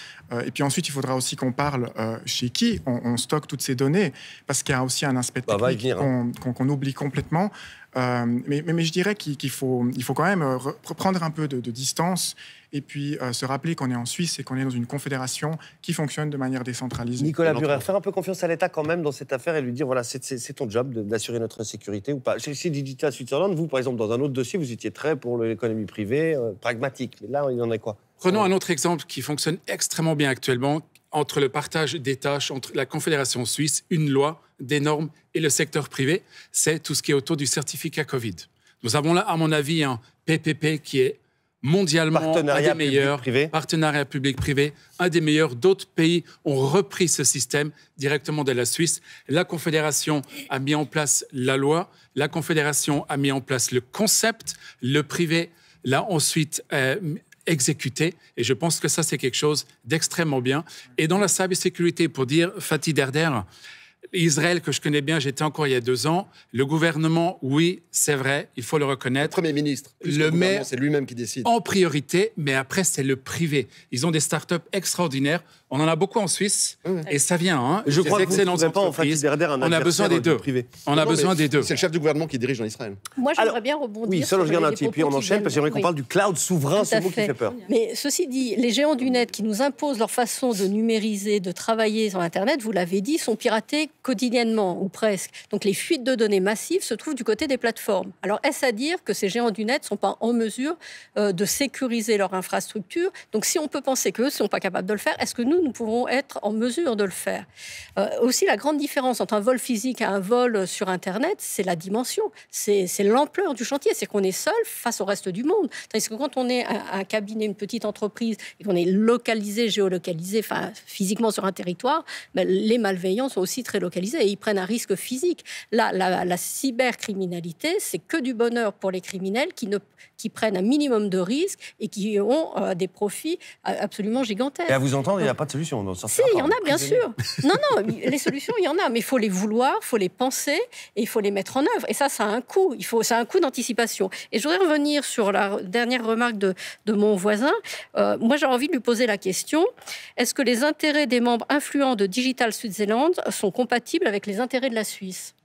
Et puis ensuite, il faudra aussi qu'on parle chez qui on stocke toutes ces données, parce qu'il y a aussi un aspect technique qu'on oublie complètement. Mais je dirais qu'il faut quand même prendre un peu de distance et puis se rappeler qu'on est en Suisse et qu'on est dans une confédération qui fonctionne de manière décentralisée. Nicolas Burer, faire un peu confiance à l'État quand même dans cette affaire et lui dire, voilà, c'est ton job d'assurer notre sécurité ou pas. Chez Digital Switzerland, vous, par exemple, dans un autre dossier, vous étiez très pour l'économie privée, pragmatique. Mais là, il en est quoi? Prenons un autre exemple qui fonctionne extrêmement bien actuellement, entre le partage des tâches entre la Confédération suisse, une loi, des normes et le secteur privé, c'est tout ce qui est autour du certificat Covid. Nous avons là, à mon avis, un PPP qui est mondialement un des meilleurs, partenariat public-privé, un des meilleurs. D'autres pays ont repris ce système directement de la Suisse. La Confédération a mis en place la loi, la Confédération a mis en place le concept, le privé l'a ensuite exécuté, et je pense que ça, c'est quelque chose d'extrêmement bien. Et dans la cybersécurité, pour dire, Fatih Derder, Israël, que je connais bien, j'étais encore il y a 2 ans, le gouvernement, oui, c'est vrai, il faut le reconnaître. Le Premier ministre, c'est lui-même qui décide. En priorité, mais après, c'est le privé. Ils ont des startups extraordinaires. On en a beaucoup en Suisse, et ça vient. Hein, je crois que vous n'avez pas en Fatih Derder un on a besoin des deux. On a besoin des deux. C'est le chef du gouvernement qui dirige en Israël. Moi, j'aimerais bien rebondir. Oui, Solange Guernanti, et puis on enchaîne, parce que j'aimerais qu'on parle du cloud souverain, ce mot qui fait peur. Mais ceci dit, les géants du net qui nous imposent leur façon de numériser, de travailler sur Internet, vous l'avez dit, sont piratés quotidiennement, ou presque. Donc les fuites de données massives se trouvent du côté des plateformes. Alors est-ce à dire que ces géants du net ne sont pas en mesure de sécuriser leur infrastructure? Donc si on peut penser qu'eux ne sont pas capables de le faire, est-ce que nous pouvons être en mesure de le faire? Aussi, la grande différence entre un vol physique et un vol sur Internet, c'est la dimension, c'est l'ampleur du chantier, c'est qu'on est seul face au reste du monde. Tandis que quand on est un cabinet, une petite entreprise, et qu'on est localisé, géolocalisé, enfin physiquement sur un territoire, ben, les malveillants sont aussi très localisés et ils prennent un risque physique. La cybercriminalité, c'est que du bonheur pour les criminels qui prennent un minimum de risques et qui ont des profits absolument gigantesques. Et à vous entendre, il n'y a pas de solution. Si, il y en a, bien sûr. Non, les solutions, il y en a, mais il faut les vouloir, il faut les penser et il faut les mettre en œuvre. Et ça a un coût. Ça a un coût d'anticipation. Et je voudrais revenir sur la dernière remarque de mon voisin. Moi, j'ai envie de lui poser la question. Est-ce que les intérêts des membres influents de Digital Switzerland sont compatibles avec les intérêts de la Suisse?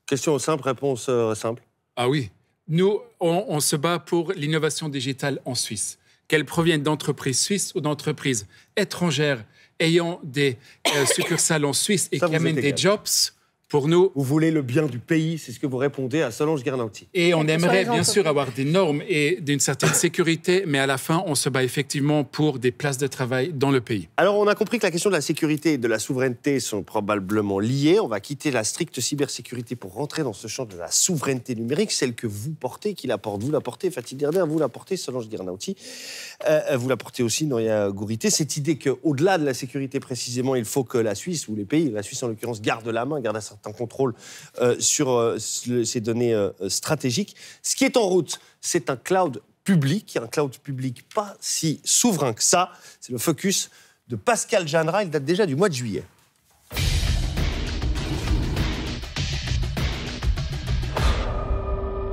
Question simple, réponse simple. Ah oui. Nous, on se bat pour l'innovation digitale en Suisse, qu'elle provienne d'entreprises suisses ou d'entreprises étrangères ayant des succursales en Suisse et qui amènent des jobs. Pour nous, vous voulez le bien du pays, c'est ce que vous répondez à Solange Guernanti. Et on aimerait bien sûr avoir des normes et d'une certaine sécurité, mais à la fin, on se bat effectivement pour des places de travail dans le pays. Alors, on a compris que la question de la sécurité et de la souveraineté sont probablement liées. On va quitter la stricte cybersécurité pour rentrer dans ce champ de la souveraineté numérique, celle que vous portez, qui la porte. Vous la portez, Fatih Derder, vous la portez, Solange Guernanti. Vous la portez aussi, Nouria Gourité. Cette idée qu'au-delà de la sécurité précisément, il faut que la Suisse, ou les pays, la Suisse en l'occurrence, garde la main, garde certain contrôle sur ces données stratégiques. Ce qui est en route, c'est un cloud public pas si souverain que ça. C'est le focus de Pascal Janra, il date déjà du mois de juillet.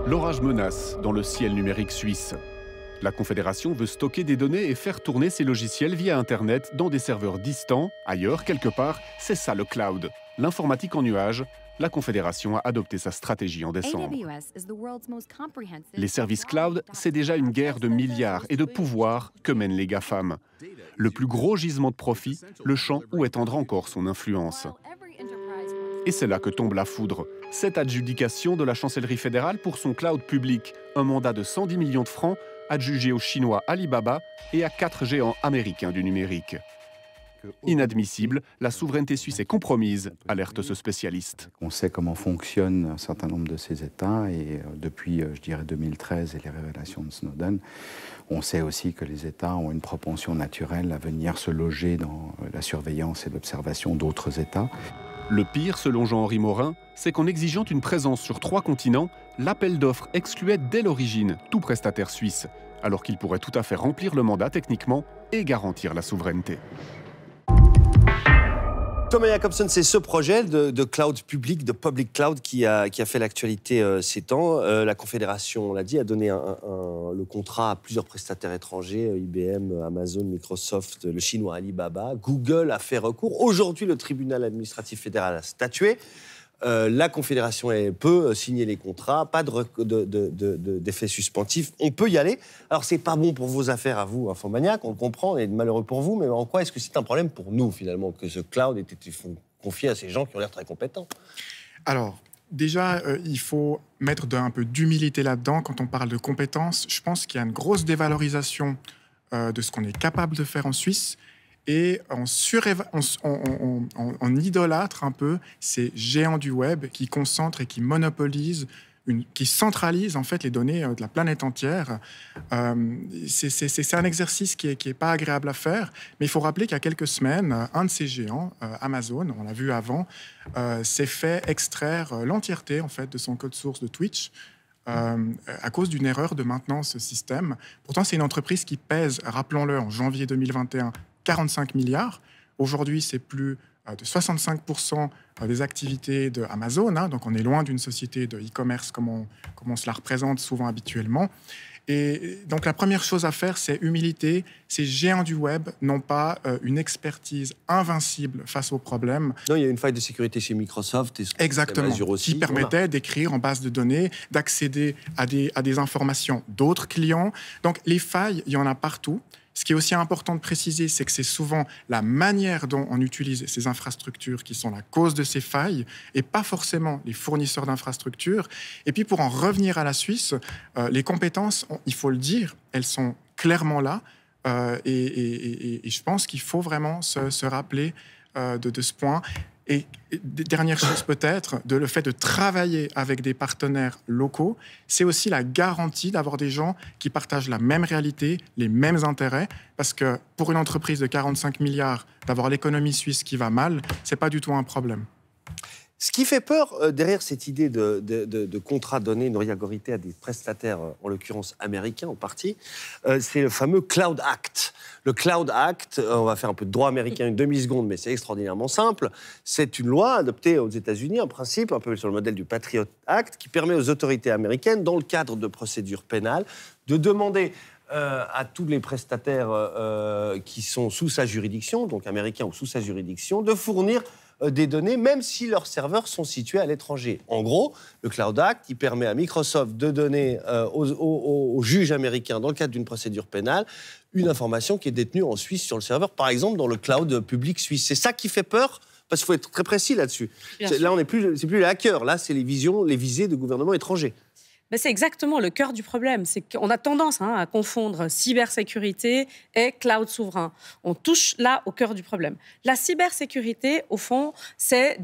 L'orage menace dans le ciel numérique suisse. La Confédération veut stocker des données et faire tourner ses logiciels via Internet dans des serveurs distants, ailleurs, quelque part. C'est ça le cloud. L'informatique en nuage. La Confédération a adopté sa stratégie en décembre. Les services cloud, c'est déjà une guerre de milliards et de pouvoirs que mènent les GAFAM. Le plus gros gisement de profit, le champ où étendra encore son influence. Et c'est là que tombe la foudre. Cette adjudication de la chancellerie fédérale pour son cloud public, un mandat de 110 millions de francs adjugé au chinois Alibaba et à 4 géants américains du numérique. Inadmissible, la souveraineté suisse est compromise, alerte ce spécialiste. On sait comment fonctionnent un certain nombre de ces États et depuis, je dirais, 2013 et les révélations de Snowden, on sait aussi que les États ont une propension naturelle à venir se loger dans la surveillance et l'observation d'autres États. Le pire, selon Jean-Henri Morin, c'est qu'en exigeant une présence sur 3 continents, l'appel d'offres excluait dès l'origine tout prestataire suisse, alors qu'il pourrait tout à fait remplir le mandat techniquement et garantir la souveraineté. Thomas Jacobson, c'est ce projet de cloud public, de public cloud qui a fait l'actualité ces temps. La Confédération, on l'a dit, a donné le contrat à plusieurs prestataires étrangers, IBM, Amazon, Microsoft, le chinois Alibaba. Google a fait recours. Aujourd'hui, le tribunal administratif fédéral a statué. La Confédération peut signer les contrats, pas d'effet suspensif, on peut y aller. Alors, c'est pas bon pour vos affaires à vous, Infomaniac, on le comprend, et malheureux pour vous, mais en quoi est-ce que c'est un problème pour nous, finalement, que ce cloud ait été confié à ces gens qui ont l'air très compétents? Alors, déjà, il faut mettre un peu d'humilité là-dedans. Quand on parle de compétences, je pense qu'il y a une grosse dévalorisation de ce qu'on est capable de faire en Suisse. Et on idolâtre un peu ces géants du web qui concentrent et qui monopolisent, qui centralisent en fait les données de la planète entière. C'est un exercice qui est pas agréable à faire, mais il faut rappeler qu'il y a quelques semaines, un de ces géants, Amazon, on l'a vu avant, s'est fait extraire l'entièreté en fait de son code source de Twitch. À cause d'une erreur de maintenance système. Pourtant, c'est une entreprise qui pèse, rappelons-le, en janvier 2021, 45 milliards. Aujourd'hui, c'est plus de 65% des activités de Amazon. Donc, on est loin d'une société de e-commerce comme on se la représente souvent habituellement. Et donc, la première chose à faire, c'est humilité. Ces géants du web n'ont pas une expertise invincible face aux problèmes. Non, il y a une faille de sécurité chez Microsoft. Et exactement, aussi, qui permettait d'écrire en base de données, d'accéder à des informations d'autres clients. Donc, les failles, il y en a partout. Ce qui est aussi important de préciser, c'est que c'est souvent la manière dont on utilise ces infrastructures qui sont la cause de ces failles et pas forcément les fournisseurs d'infrastructures. Et puis pour en revenir à la Suisse, les compétences, il faut le dire, elles sont clairement là. Et je pense qu'il faut vraiment se rappeler de ce point. Et dernière chose peut-être, le fait de travailler avec des partenaires locaux, c'est aussi la garantie d'avoir des gens qui partagent la même réalité, les mêmes intérêts, parce que pour une entreprise de 45 milliards, d'avoir l'économie suisse qui va mal, c'est pas du tout un problème. Ce qui fait peur derrière cette idée de contrat donné une priorité à des prestataires, en l'occurrence américains en partie, c'est le fameux Cloud Act. Le Cloud Act, on va faire un peu de droit américain une demi-seconde, mais c'est extraordinairement simple. C'est une loi adoptée aux États-Unis, en principe, un peu sur le modèle du Patriot Act, qui permet aux autorités américaines, dans le cadre de procédures pénales, de demander à tous les prestataires qui sont sous sa juridiction, donc américains ou sous sa juridiction, de fournir des données, même si leurs serveurs sont situés à l'étranger. En gros, le Cloud Act, il permet à Microsoft de donner aux juges américains, dans le cadre d'une procédure pénale, une information qui est détenue en Suisse sur le serveur, par exemple dans le cloud public suisse. C'est ça qui fait peur, parce qu'il faut être très précis là-dessus. Là, c'est plus les hackers, là, c'est les visées de gouvernements étrangers. Mais c'est exactement le cœur du problème. C'est qu'on a tendance à confondre cybersécurité et cloud souverain. On touche là au cœur du problème. La cybersécurité, au fond, c'est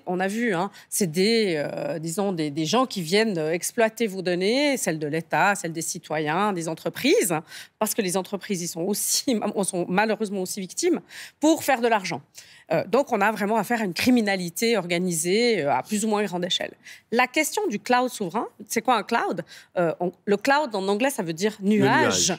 on a vu, c'est disons des gens qui viennent exploiter vos données, celles de l'État, celles des citoyens, des entreprises, parce que les entreprises y sont malheureusement aussi victimes, pour faire de l'argent. Donc, on a vraiment affaire à une criminalité organisée à plus ou moins grande échelle. La question du cloud souverain, c'est quoi un cloud ? Le cloud, en anglais, ça veut dire nuage.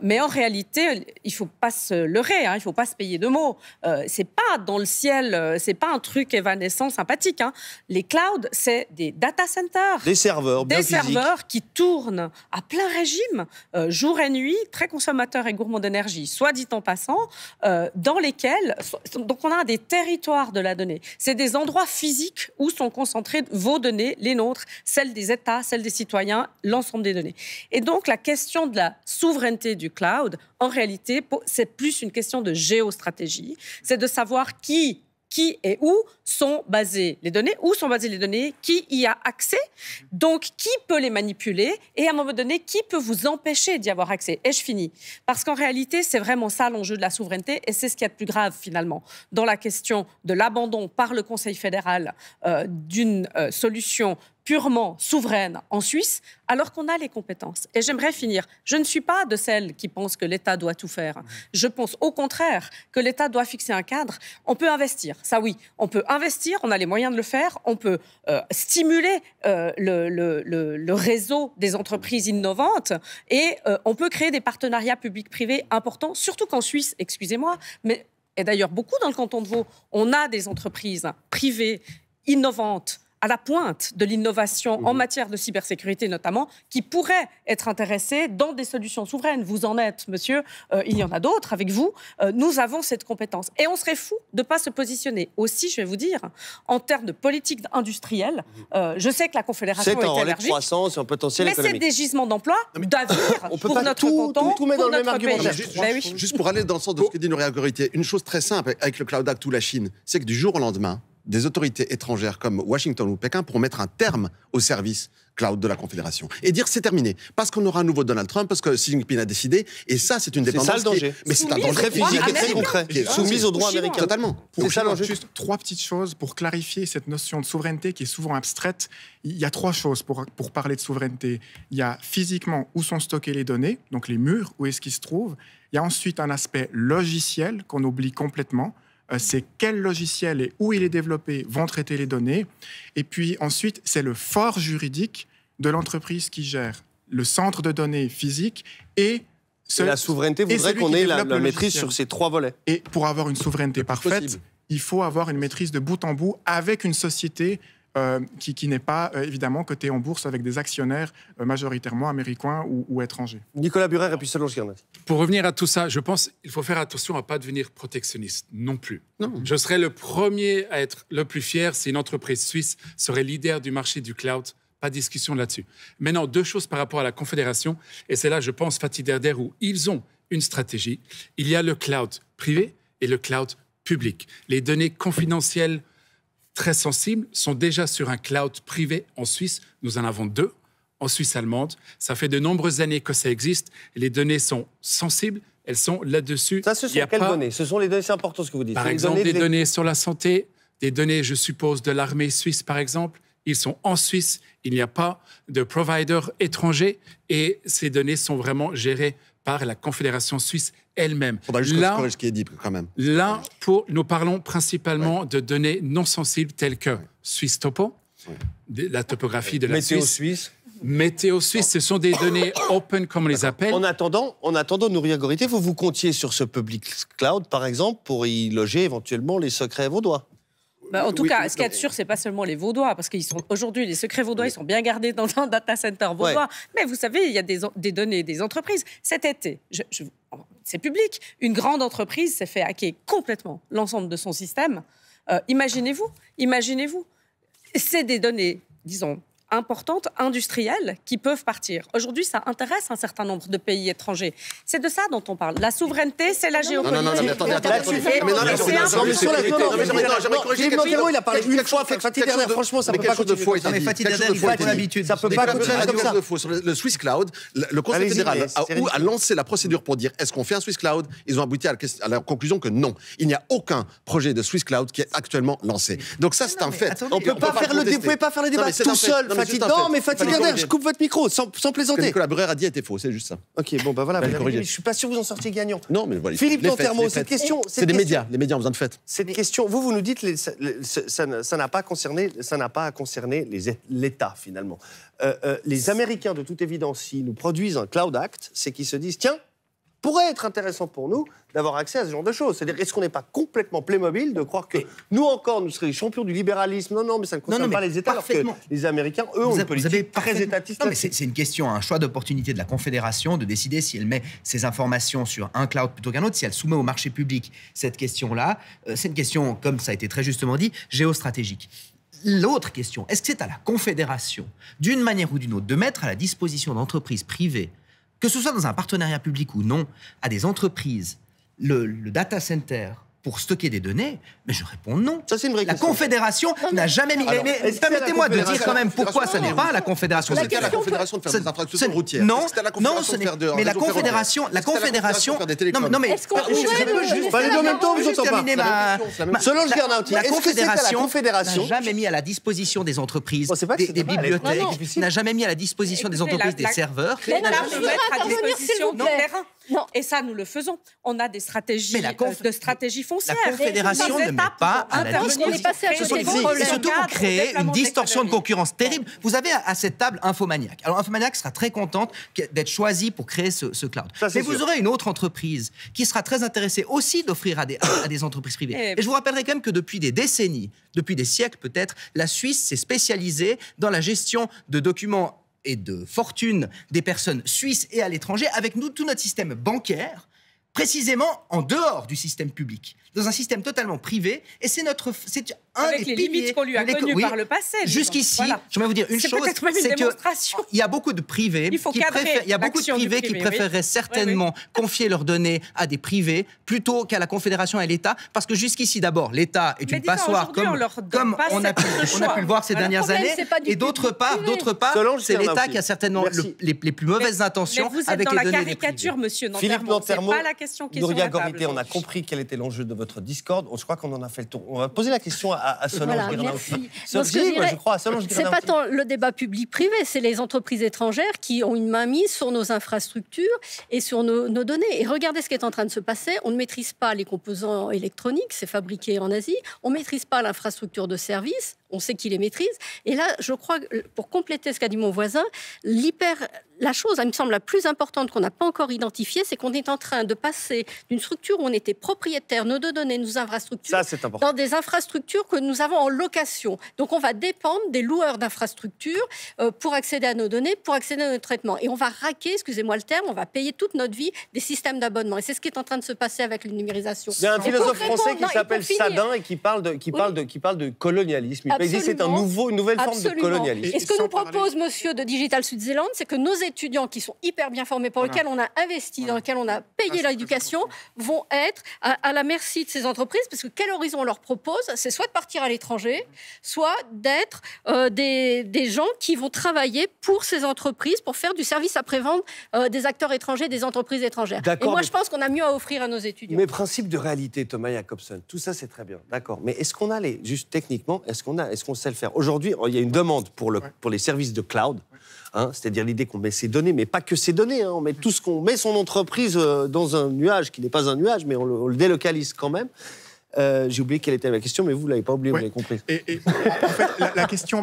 Mais en réalité, il ne faut pas se leurrer, il ne faut pas se payer de mots. Ce n'est pas dans le ciel, ce n'est pas un truc évanescent, sympathique. Les clouds, c'est des data centers. Des serveurs, bien physiques. Des serveurs qui tournent à plein régime, jour et nuit, très consommateurs et gourmands d'énergie, soit dit en passant, dans lesquels... Donc, on a des territoires de la donnée. C'est des endroits physiques où sont concentrées vos données, les nôtres, celles des États, celles des citoyens, l'ensemble des données. Et donc, la question de la souveraineté du cloud, en réalité, c'est plus une question de géostratégie. C'est de savoir qui et où sont basées les données, qui y a accès, donc qui peut les manipuler, et à un moment donné, qui peut vous empêcher d'y avoir accès. Et je finis. Parce qu'en réalité, c'est vraiment ça l'enjeu de la souveraineté, et c'est ce qu'il y a de plus grave, finalement, dans la question de l'abandon par le Conseil fédéral d'une solution purement souveraine en Suisse, alors qu'on a les compétences. Et j'aimerais finir. Je ne suis pas de celles qui pensent que l'État doit tout faire. Je pense au contraire que l'État doit fixer un cadre. On peut investir, ça oui. On peut investir, on a les moyens de le faire. On peut stimuler le réseau des entreprises innovantes et on peut créer des partenariats publics-privés importants, surtout qu'en Suisse, excusez-moi, mais et d'ailleurs beaucoup dans le canton de Vaud, on a des entreprises privées innovantes, à la pointe de l'innovation en matière de cybersécurité notamment, qui pourraient être intéressés dans des solutions souveraines. Vous en êtes, monsieur, il y en a d'autres avec vous. Nous avons cette compétence. Et on serait fou de ne pas se positionner. Aussi, je vais vous dire, en termes de politique industrielle, je sais que la Confédération est en relais de allergique, croissance et un potentiel mais économique. c'est des gisements d'emplois d'avenir pour notre canton, tout met dans pour le même notre pays. argumentaire. Juste pour aller dans le sens de ce que dit Nouria Gorité, une chose très simple avec le Cloud Act ou la Chine, c'est que du jour au lendemain, des autorités étrangères comme Washington ou Pékin pourront mettre un terme au service cloud de la Confédération et dire c'est terminé parce qu'on aura un nouveau Donald Trump, parce que Xi Jinping a décidé, et ça c'est une dépendance. C'est ça le danger. Mais c'est un danger très physique et très concret, soumise au droit américain. Totalement. Pour juste 3 petites choses pour clarifier cette notion de souveraineté qui est souvent abstraite. Il y a 3 choses pour parler de souveraineté. Il y a physiquement où sont stockées les données, donc les murs, où est-ce qu'ils se trouvent. Il y a ensuite un aspect logiciel qu'on oublie complètement. C'est quel logiciel et où il est développé vont traiter les données. Et puis ensuite, c'est le fort juridique de l'entreprise qui gère le centre de données physique et la souveraineté voudrait qu'on ait la maîtrise sur ces 3 volets. Et pour avoir une souveraineté parfaite, il faut avoir une maîtrise de bout en bout avec une société qui n'est pas évidemment cotée en bourse avec des actionnaires majoritairement américains ou étrangers. Nicolas Burer et puis Solange Guernat. Pour revenir à tout ça, je pense qu'il faut faire attention à ne pas devenir protectionniste non plus. Non. Je serais le premier à être le plus fier si une entreprise suisse serait leader du marché du cloud. Pas de discussion là-dessus. Maintenant, 2 choses par rapport à la Confédération, et c'est là, je pense, Fatih Derder, où ils ont une stratégie. Il y a le cloud privé et le cloud public. Les données confidentielles très sensibles sont déjà sur un cloud privé en Suisse. Nous en avons 2 en Suisse allemande. Ça fait de nombreuses années que ça existe. Les données sont sensibles. Elles sont là-dessus. Ça, ce sont quelles données ? Ce sont les données, c'est important ce que vous dites. Par exemple, des données sur la santé, des données, je suppose, de l'armée suisse, par exemple. Ils sont en Suisse. Il n'y a pas de provider étranger. Et ces données sont vraiment gérées par la Confédération suisse elle-même. Il faudra juste corriger ce qui est dit, quand même. Là, nous parlons principalement de données non sensibles telles que Suisse Topo, la topographie de la Météo Suisse. Météo Suisse, ce sont des données open, comme on les appelle. En attendant, Nouria Gorité, vous comptiez sur ce public cloud, par exemple, pour y loger éventuellement les secrets vaudois. En tout cas, ce qu'il y a de sûr, c'est pas seulement les Vaudois, parce qu'ils sont aujourd'hui, les secrets vaudois, ils sont bien gardés dans un data center vaudois. Mais vous savez, il y a des données des entreprises. Cet été, c'est public, une grande entreprise s'est fait hacker complètement l'ensemble de son système. Imaginez-vous, c'est des données, disons, importantes, industrielles, qui peuvent partir. Aujourd'hui, ça intéresse un certain nombre de pays étrangers. C'est de ça dont on parle. La souveraineté, c'est la géopolitique. Non, mais attendez. Mais non, Philippe Monteiro, il a parlé une fois. Fatih Derder, franchement, ça ne peut pas continuer. Non, mais Fatih Derder, il faut l'habitude. Ça ne peut pas continuer comme ça. Sur le Swiss Cloud, le Conseil fédéral a lancé la procédure pour dire est-ce qu'on fait un Swiss Cloud. Ils ont abouti à la conclusion que non. Il n'y a aucun projet de Swiss Cloud qui est actuellement lancé. Donc ça, c'est un fait. On ne peut pas faire le débat tout seul, Fatih. Non, mais Fatih Derder, je coupe votre micro, sans plaisanter. Nicolas Breuer a dit était faux, c'est juste ça. Ok, bon, bah voilà, je ne suis pas sûr que vous en sortiez gagnant. Non, mais voilà. Philippe Monteiro, cette question... C'est des médias, les médias ont besoin de fait. Cette question, vous nous dites, ça n'a pas concerné l'État, finalement. Les Américains, de toute évidence, s'ils nous produisent un Cloud Act, c'est qu'ils se disent, tiens, pourrait être intéressant pour nous d'avoir accès à ce genre de choses. C'est-à-dire, est-ce qu'on n'est pas complètement Playmobil de croire que nous encore, nous serions les champions du libéralisme? Non, mais ça ne concerne pas les États, alors que les Américains, eux, ont une politique très étatiste. Non, mais c'est une question, un choix d'opportunité de la Confédération de décider si elle met ses informations sur un cloud plutôt qu'un autre, si elle soumet au marché public cette question-là. C'est une question, comme ça a été très justement dit, géostratégique. L'autre question, est-ce que c'est à la Confédération, d'une manière ou d'une autre, de mettre à la disposition d'entreprises privées, que ce soit dans un partenariat public ou non, à des entreprises, le data center pour stocker des données? Mais je réponds non. Ça, c'est une vraie question. La Confédération n'a jamais mis... Mais permettez-moi de dire quand même pourquoi ça n'est pas à la Confédération. C'était à la Confédération de faire des infrastructures routières. Non, ce n'est... Mais la Confédération... Non, mais... Est-ce qu'on pourrait... Les deux en même temps, vous entendez pas. Solange Guernauty, est-ce que c'est à la Confédération... n'a jamais mis à la disposition des entreprises, des bibliothèques, n'a jamais mis à la disposition des entreprises des serveurs... Et ça, nous le faisons. On a des stratégies foncières. La Confédération ne met pas à la disposition. Et surtout, vous créez une distorsion de concurrence terrible. Vous avez à cette table Infomaniac. Alors, Infomaniac sera très contente d'être choisie pour créer ce cloud. Mais vous aurez une autre entreprise qui sera très intéressée aussi d'offrir à des entreprises privées. Et je vous rappellerai quand même que depuis des décennies, depuis des siècles peut-être, la Suisse s'est spécialisée dans la gestion de documents et de fortune des personnes suisses et à l'étranger, avec nous, tout notre système bancaire, précisément en dehors du système public, dans un système totalement privé, et c'est un avec des les limites qu'on lui a connues par le passé. Jusqu'ici, voilà. Je vais vous dire une chose, c'est qu'il y a beaucoup de privés qui préféreraient certainement confier leurs données à des privés plutôt qu'à la Confédération et à l'État, parce que jusqu'ici, d'abord, l'État est une passoire, comme on a pu le voir ces dernières années, et d'autre part, c'est l'État qui a certainement les plus mauvaises intentions avec les données des privés. Vous êtes dans la caricature, monsieur Nantermo, c'est pas la question qui est sur la table. On a compris quel était l'enjeu de votre Discord. Je crois qu'on en a fait le tour. On va poser la question à Solange Guernauty. Je crois à Solange Guernauty. C'est pas tant le débat public-privé, c'est les entreprises étrangères qui ont une mainmise sur nos infrastructures et sur nos données. Et regardez ce qui est en train de se passer. On ne maîtrise pas les composants électroniques, c'est fabriqué en Asie. On ne maîtrise pas l'infrastructure de service. On sait qui les maîtrise. Et là, je crois, pour compléter ce qu'a dit mon voisin, la chose, elle me semble, la plus importante qu'on n'a pas encore identifiée, c'est qu'on est en train de passer d'une structure où on était propriétaire, nos données, nos infrastructures, dans des infrastructures que nous avons en location. Donc, on va dépendre des loueurs d'infrastructures pour accéder à nos données, pour accéder à nos traitements. Et on va raquer, excusez-moi le terme, on va payer toute notre vie des systèmes d'abonnement. Et c'est ce qui est en train de se passer avec la numérisation. Il y a un philosophe français qui s'appelle Sadin et qui parle de colonialisme. Il dit c'est une nouvelle forme de colonialisme. Et ce que nous propose monsieur de Digital Switzerland, c'est que nos étudiants qui sont hyper bien formés, pour lesquels on a investi, dans lesquels on a payé l'éducation, vont être à la merci de ces entreprises, parce que quel horizon on leur propose? C'est soit de partir à l'étranger, soit d'être des gens qui vont travailler pour ces entreprises, pour faire du service après-vente des acteurs étrangers, des entreprises étrangères. Et moi, je pense qu'on a mieux à offrir à nos étudiants. Mais principe de réalité, Thomas Jacobson, tout ça, c'est très bien. D'accord. Mais est-ce qu'on a juste techniquement, est-ce qu'on sait le faire? Aujourd'hui, il y a une demande pour les services de cloud. C'est-à-dire l'idée qu'on met ses données, mais pas que ses données, on met tout ce qu'on met son entreprise dans un nuage qui n'est pas un nuage, mais on le délocalise quand même. J'ai oublié quelle était ma question, mais vous ne l'avez pas oublié, vous l'avez compris. Et en fait,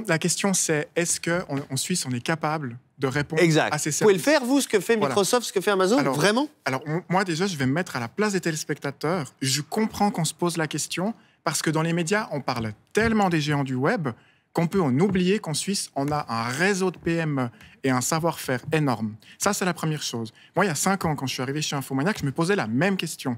la question c'est, est-ce qu'en Suisse, on est capable de répondre à ces services? Vous pouvez le faire, vous, ce que fait Microsoft, ce que fait Amazon, vraiment? Alors, moi, déjà, je vais me mettre à la place des téléspectateurs. Je comprends qu'on se pose la question, parce que dans les médias, on parle tellement des géants du web qu'on peut en oublier qu'en Suisse, on a un réseau de PME et un savoir-faire énorme. Ça, c'est la première chose. Moi, il y a 5 ans, quand je suis arrivé chez Infomaniac, je me posais la même question.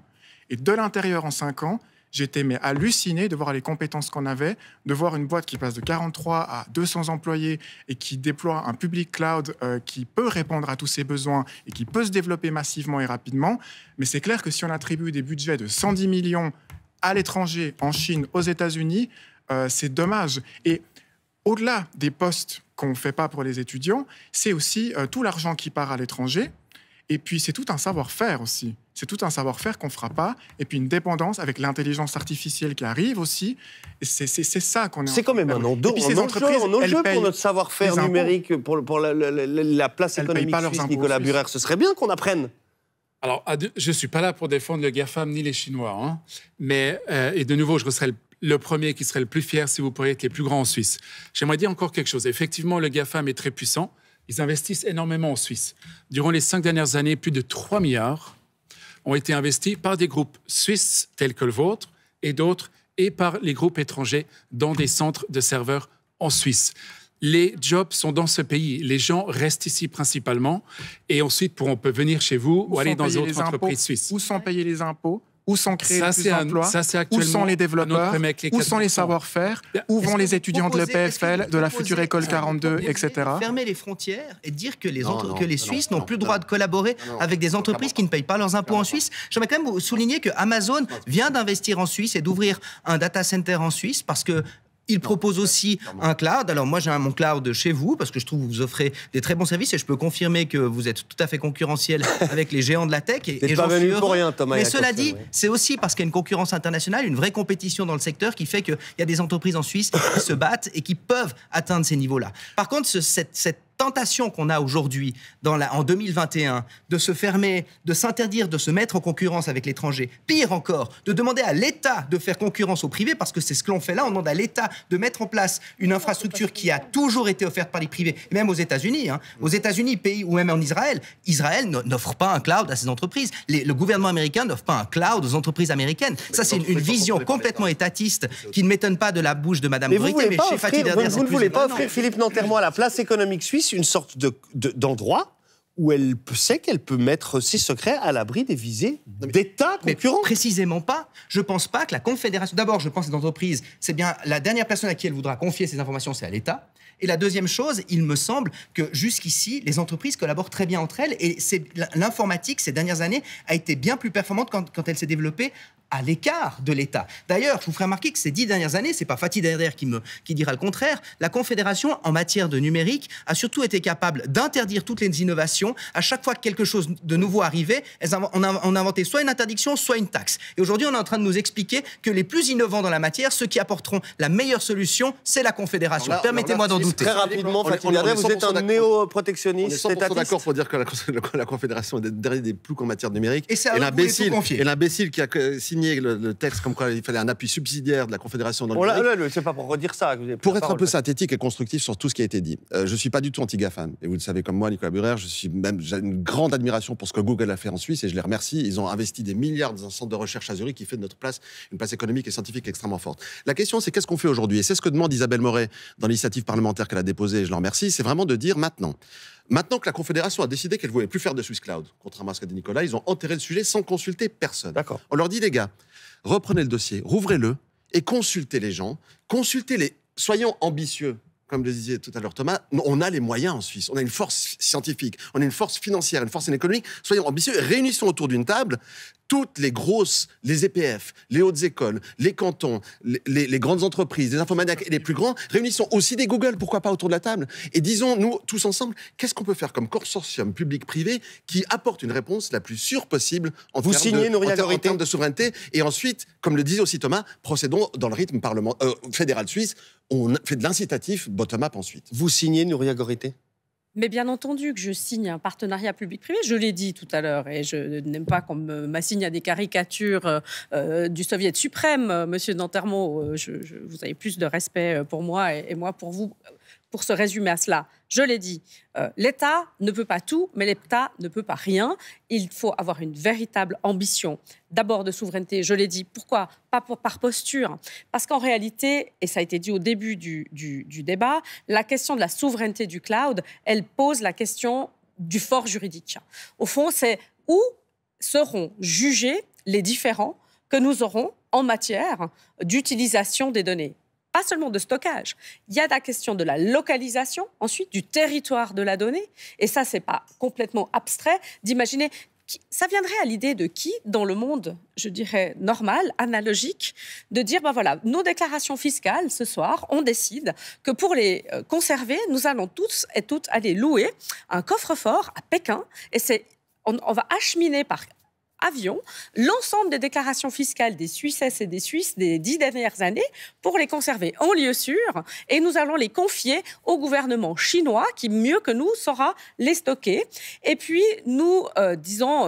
Et de l'intérieur, en 5 ans, j'étais halluciné de voir les compétences qu'on avait, de voir une boîte qui passe de 43 à 200 employés et qui déploie un public cloud qui peut répondre à tous ces besoins et qui peut se développer massivement et rapidement. Mais c'est clair que si on attribue des budgets de 110 millions à l'étranger, en Chine, aux États-Unis, c'est dommage. Et au-delà des postes qu'on ne fait pas pour les étudiants, c'est aussi tout l'argent qui part à l'étranger. Et puis, c'est tout un savoir-faire aussi. C'est tout un savoir-faire qu'on ne fera pas. Et puis, une dépendance avec l'intelligence artificielle qui arrive aussi. Et c'est ça qu'on est... C'est quand même un enjeu pour notre savoir-faire numérique, pour la place économique suisse, Nicolas Burer. Ce serait bien qu'on apprenne. Alors, je ne suis pas là pour défendre le GAFAM ni les Chinois. Hein. Mais, et de nouveau, je serais le premier qui serait le plus fier si vous pourriez être les plus grands en Suisse. J'aimerais dire encore quelque chose. Effectivement, le GAFAM est très puissant. Ils investissent énormément en Suisse. Durant les 5 dernières années, plus de 3 milliards ont été investis par des groupes suisses tels que le vôtre et d'autres, et par les groupes étrangers dans des centres de serveurs en Suisse. Les jobs sont dans ce pays. Les gens restent ici principalement et ensuite on peut venir chez vous ou aller dans d'autres entreprises suisses. Où sont payés les impôts? Où sont créés plus d'emplois? Où sont les développeurs? Où sont les savoir-faire? Où vont les étudiants de l'EPFL, de la future école 42, etc. Fermer les frontières et dire que les Suisses n'ont plus le droit de collaborer avec des entreprises qui ne payent pas leurs impôts en Suisse. J'aimerais quand même vous souligner que Amazon vient d'investir en Suisse et d'ouvrir un data center en Suisse parce que il propose aussi un cloud. Alors moi, j'ai mon cloud chez vous parce que je trouve que vous offrez des très bons services et je peux confirmer que vous êtes tout à fait concurrentiel avec les géants de la tech. Et pas venu pour rien, Thomas. Mais cela dit, c'est aussi parce qu'il y a une concurrence internationale, une vraie compétition dans le secteur qui fait qu'il y a des entreprises en Suisse qui se battent et qui peuvent atteindre ces niveaux-là. Par contre, cette tentation qu'on a aujourd'hui en 2021 de se fermer, de s'interdire de se mettre en concurrence avec l'étranger, pire encore, de demander à l'État de faire concurrence au privé, parce que c'est ce que l'on fait là, on demande à l'État de mettre en place une infrastructure qui a toujours été offerte par les privés, et même aux États-Unis, aux États-Unis, pays ou même en Israël n'offre pas un cloud à ces entreprises. Le gouvernement américain n'offre pas un cloud aux entreprises américaines. Ça, c'est une vision complètement étatiste qui ne m'étonne pas de la bouche de Madame Dorité, mais chez Fatih Derder, vous ne voulez pas offrir Philippe Nantermois à la place économique suisse une sorte d'endroit où elle sait qu'elle peut mettre ses secrets à l'abri des visées d'États concurrents. Mais précisément pas. Je ne pense pas que la Confédération... D'abord, je pense que les entreprises, c'est bien la dernière personne à qui elle voudra confier ces informations, c'est à l'État. Et la deuxième chose, il me semble que jusqu'ici, les entreprises collaborent très bien entre elles. Et l'informatique, ces dernières années, a été bien plus performante quand elle s'est développée à l'écart de l'État. D'ailleurs, je vous ferai remarquer que ces 10 dernières années, c'est pas Fatih Derder qui dira le contraire, la Confédération, en matière de numérique, a surtout été capable d'interdire toutes les innovations. À chaque fois que quelque chose de nouveau arrivait, on a inventé soit une interdiction, soit une taxe. Et aujourd'hui, on est en train de nous expliquer que les plus innovants dans la matière, ceux qui apporteront la meilleure solution, c'est la Confédération. Permettez-moi d'en douter. Très rapidement, Fatih Derder, vous êtes un néo-protectionniste. On est 100% d'accord pour dire que la Confédération est derrière des ploucs en matière numérique. Et l'imbécile qui a signé le texte comme quoi il fallait un appui subsidiaire de la Confédération dans le numérique. C'est pas pour redire ça. Pour être un peu synthétique et constructif sur tout ce qui a été dit, je suis pas du tout anti-GAFAM. Et vous le savez comme moi, Nicolas Burer, j'ai une grande admiration pour ce que Google a fait en Suisse et je les remercie. Ils ont investi des milliards dans un centre de recherche à Zurich qui fait de notre place une place économique et scientifique extrêmement forte. La question, c'est qu'est-ce qu'on fait aujourd'hui? Et c'est ce que demande Isabelle Moret dans l'initiative parlementaire qu'elle a déposée, et je l'en remercie, c'est vraiment de dire maintenant que la Confédération a décidé qu'elle ne voulait plus faire de Swiss Cloud, contrairement à ce qu'a dit Nicolas, ils ont enterré le sujet sans consulter personne. On leur dit, les gars, reprenez le dossier, rouvrez-le et consultez les gens, soyons ambitieux. Comme le disait tout à l'heure Thomas, on a les moyens en Suisse, on a une force scientifique, on a une force financière, une force économique. Soyons ambitieux et réunissons autour d'une table toutes les grosses, les EPF, les hautes écoles, les cantons, les grandes entreprises, les infomaniacs et les plus grands. Réunissons aussi des Google, pourquoi pas autour de la table. Et disons, nous, tous ensemble, qu'est-ce qu'on peut faire comme consortium public-privé qui apporte une réponse la plus sûre possible en termes de souveraineté. Et ensuite, comme le disait aussi Thomas, procédons dans le rythme fédéral suisse. On fait de l'incitatif bottom-up ensuite. Vous signez, Nouria Gorité? Mais bien entendu que je signe un partenariat public-privé. Je l'ai dit tout à l'heure et je n'aime pas qu'on m'assigne à des caricatures du Soviet suprême. Monsieur Nantermois, vous avez plus de respect pour moi et moi pour vous. Pour se résumer à cela, je l'ai dit, l'État ne peut pas tout, mais l'État ne peut pas rien. Il faut avoir une véritable ambition, d'abord de souveraineté, je l'ai dit. Pourquoi? Pas par posture. Parce qu'en réalité, et ça a été dit au début du débat, la question de la souveraineté du cloud, elle pose la question du fort juridique. Au fond, c'est où seront jugés les différends que nous aurons en matière d'utilisation des données. Pas seulement de stockage, il y a la question de la localisation, ensuite du territoire de la donnée, et ça, c'est pas complètement abstrait d'imaginer. Ça viendrait à l'idée de qui, dans le monde, je dirais, normal, analogique, de dire, ben voilà, nos déclarations fiscales, ce soir, on décide que pour les conserver, nous allons tous et toutes aller louer un coffre-fort à Pékin, et on va acheminer par avion l'ensemble des déclarations fiscales des Suissesses et des Suisses des 10 dernières années pour les conserver en lieu sûr, et nous allons les confier au gouvernement chinois qui, mieux que nous, saura les stocker. Et puis, nous,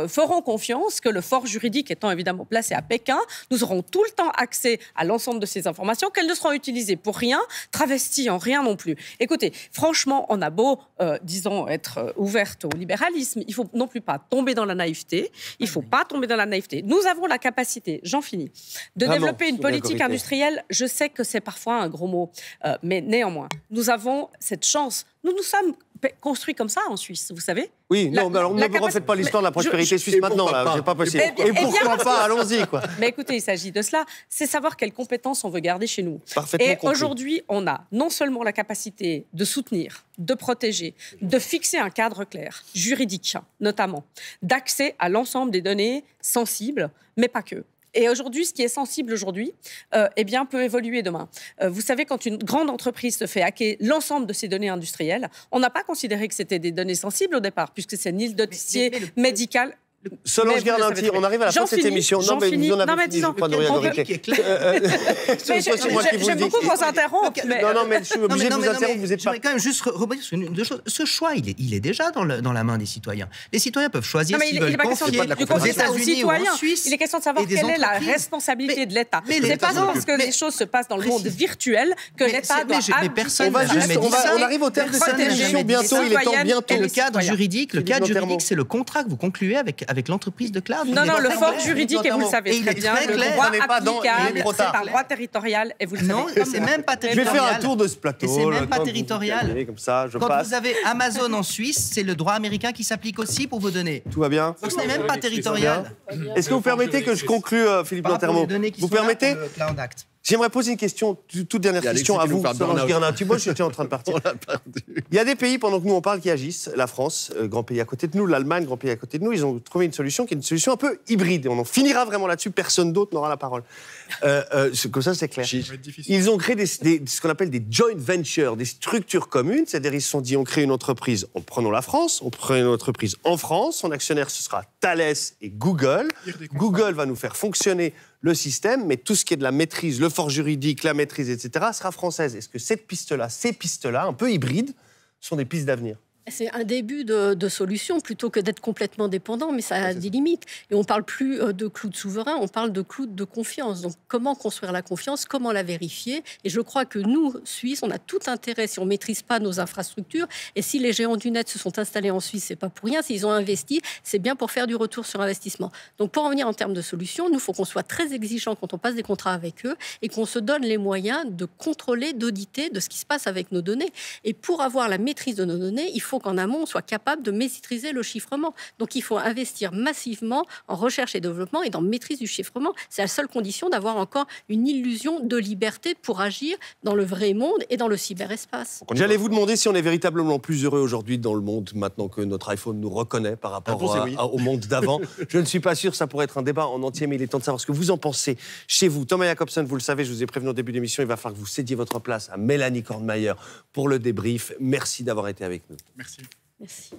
ferons confiance que le fort juridique étant évidemment placé à Pékin, nous aurons tout le temps accès à l'ensemble de ces informations, qu'elles ne seront utilisées pour rien, travesties en rien non plus. Écoutez, franchement, on a beau, être ouverte au libéralisme, il ne faut non plus pas tomber dans la naïveté, il ne faut pas tomber dans la naïveté. Nous avons la capacité, j'en finis, de développer une politique industrielle. Je sais que c'est parfois un gros mot, mais néanmoins, nous avons cette chance. Nous nous sommes construits comme ça en Suisse, vous savez. Oui, non, mais alors ne me refaites pas l'histoire de la prospérité suisse maintenant, là, c'est pas possible. Et pourquoi pas, allons-y, quoi. Mais écoutez, il s'agit de cela, c'est savoir quelles compétences on veut garder chez nous. Parfaitement compris. Aujourd'hui, on a non seulement la capacité de soutenir, de protéger, de fixer un cadre clair, juridique notamment, d'accès à l'ensemble des données sensibles, mais pas que. Et aujourd'hui, ce qui est sensible aujourd'hui, peut évoluer demain. Vous savez, quand une grande entreprise se fait hacker l'ensemble de ses données industrielles, on n'a pas considéré que c'était des données sensibles au départ, puisque c'est ni le dossier médical. Solange Guerlanti, on arrive à la fin de cette émission. Non, mais vous en avez fini, je ne veux pas nourrir Doriquet. J'aime beaucoup vous interrompre. Non, mais je suis obligé de vous interrompre, vous êtes pas... Je voudrais quand même juste rebondir sur deux choses. Ce choix, il est déjà dans la main des citoyens. Les citoyens peuvent choisir s'ils veulent confier aux États-Unis ou en Suisse. Il est question de savoir quelle est la responsabilité de l'État. C'est pas parce que les choses se passent dans le monde virtuel que l'État doit abdiquer. On arrive au terme de cette émission. Bientôt, il est temps, bientôt. Et le cadre juridique, c'est le contrat que vous concluez avec l'entreprise de cloud. Non, le fort juridique, et vous le savez très bien, le droit applicable, c'est un droit territorial, et vous le savez. Non, c'est même pas territorial. Je vais faire un tour de ce plateau. Et c'est même pas territorial. Comme ça, Quand vous avez Amazon en Suisse, c'est le droit américain qui s'applique aussi pour vos données. Tout va bien. Donc ce n'est même pas territorial. Est-ce que vous permettez que je conclue, Philippe Lantermeau? Vous permettez? J'aimerais poser une question, toute dernière question à vous, Solange Guerlanti. Moi, j'étais en train de partir. Il y a des pays, pendant que nous on parle, qui agissent. La France, grand pays à côté de nous, l'Allemagne, grand pays à côté de nous, ils ont trouvé une solution qui est une solution un peu hybride. Et on en finira vraiment là-dessus, personne d'autre n'aura la parole. Comme ça, c'est clair. Ils ont créé ce qu'on appelle des joint ventures, des structures communes. C'est-à-dire, ils se sont dit, on crée une entreprise, prenons la France, on prend une entreprise en France, son actionnaire, ce sera Thales et Google. Google va nous faire fonctionner le système, mais tout ce qui est de la maîtrise, le fort juridique, la maîtrise, etc., sera française. Est-ce que ces pistes-là, un peu hybrides, sont des pistes d'avenir ? C'est un début de solution plutôt que d'être complètement dépendant, mais ça a des limites. Et on ne parle plus de cloud souverain, on parle de cloud de confiance. Donc comment construire la confiance, comment la vérifier? Et je crois que nous, Suisses, on a tout intérêt, si on ne maîtrise pas nos infrastructures, et si les géants du net se sont installés en Suisse, c'est pas pour rien. S'ils ont investi, c'est bien pour faire du retour sur investissement. Donc pour en venir en termes de solutions, nous, il faut qu'on soit très exigeant quand on passe des contrats avec eux et qu'on se donne les moyens de contrôler, d'auditer de ce qui se passe avec nos données. Et pour avoir la maîtrise de nos données, il faut qu'en amont, on soit capable de maîtriser le chiffrement. Donc, il faut investir massivement en recherche et développement et dans maîtrise du chiffrement. C'est la seule condition d'avoir encore une illusion de liberté pour agir dans le vrai monde et dans le cyberespace. J'allais vous demander si on est véritablement plus heureux aujourd'hui dans le monde, maintenant que notre iPhone nous reconnaît par rapport au monde d'avant. Je ne suis pas sûr, ça pourrait être un débat en entier, mais il est temps de savoir ce que vous en pensez chez vous. Thomas Jacobson, vous le savez, je vous ai prévenu au début de l'émission, il va falloir que vous cédiez votre place à Mélanie Kornmeier pour le débrief. Merci d'avoir été avec nous. Merci. Merci.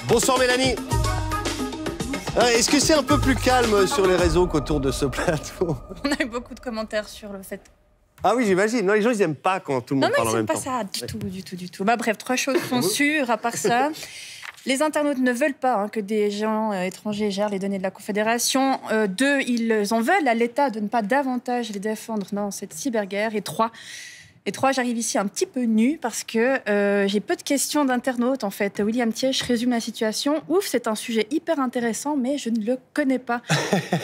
Bonsoir Mélanie. Est-ce que c'est un peu plus calme sur les réseaux qu'autour de ce plateau? On a eu beaucoup de commentaires sur le fait. Ah oui, j'imagine. Non, les gens, ils n'aiment pas quand tout le monde parle en même temps. Non, ils n'aiment pas ça du tout. Bah, bref, 3 choses sont sûres, à part ça. Les internautes ne veulent pas que des gens étrangers gèrent les données de la Confédération. 2, ils en veulent à l'État de ne pas davantage les défendre dans cette cyberguerre. Et 3, Et 3, j'arrive ici un petit peu nue parce que j'ai peu de questions d'internautes, en fait. William Thiège résume la situation. Ouf, c'est un sujet hyper intéressant, mais je ne le connais pas.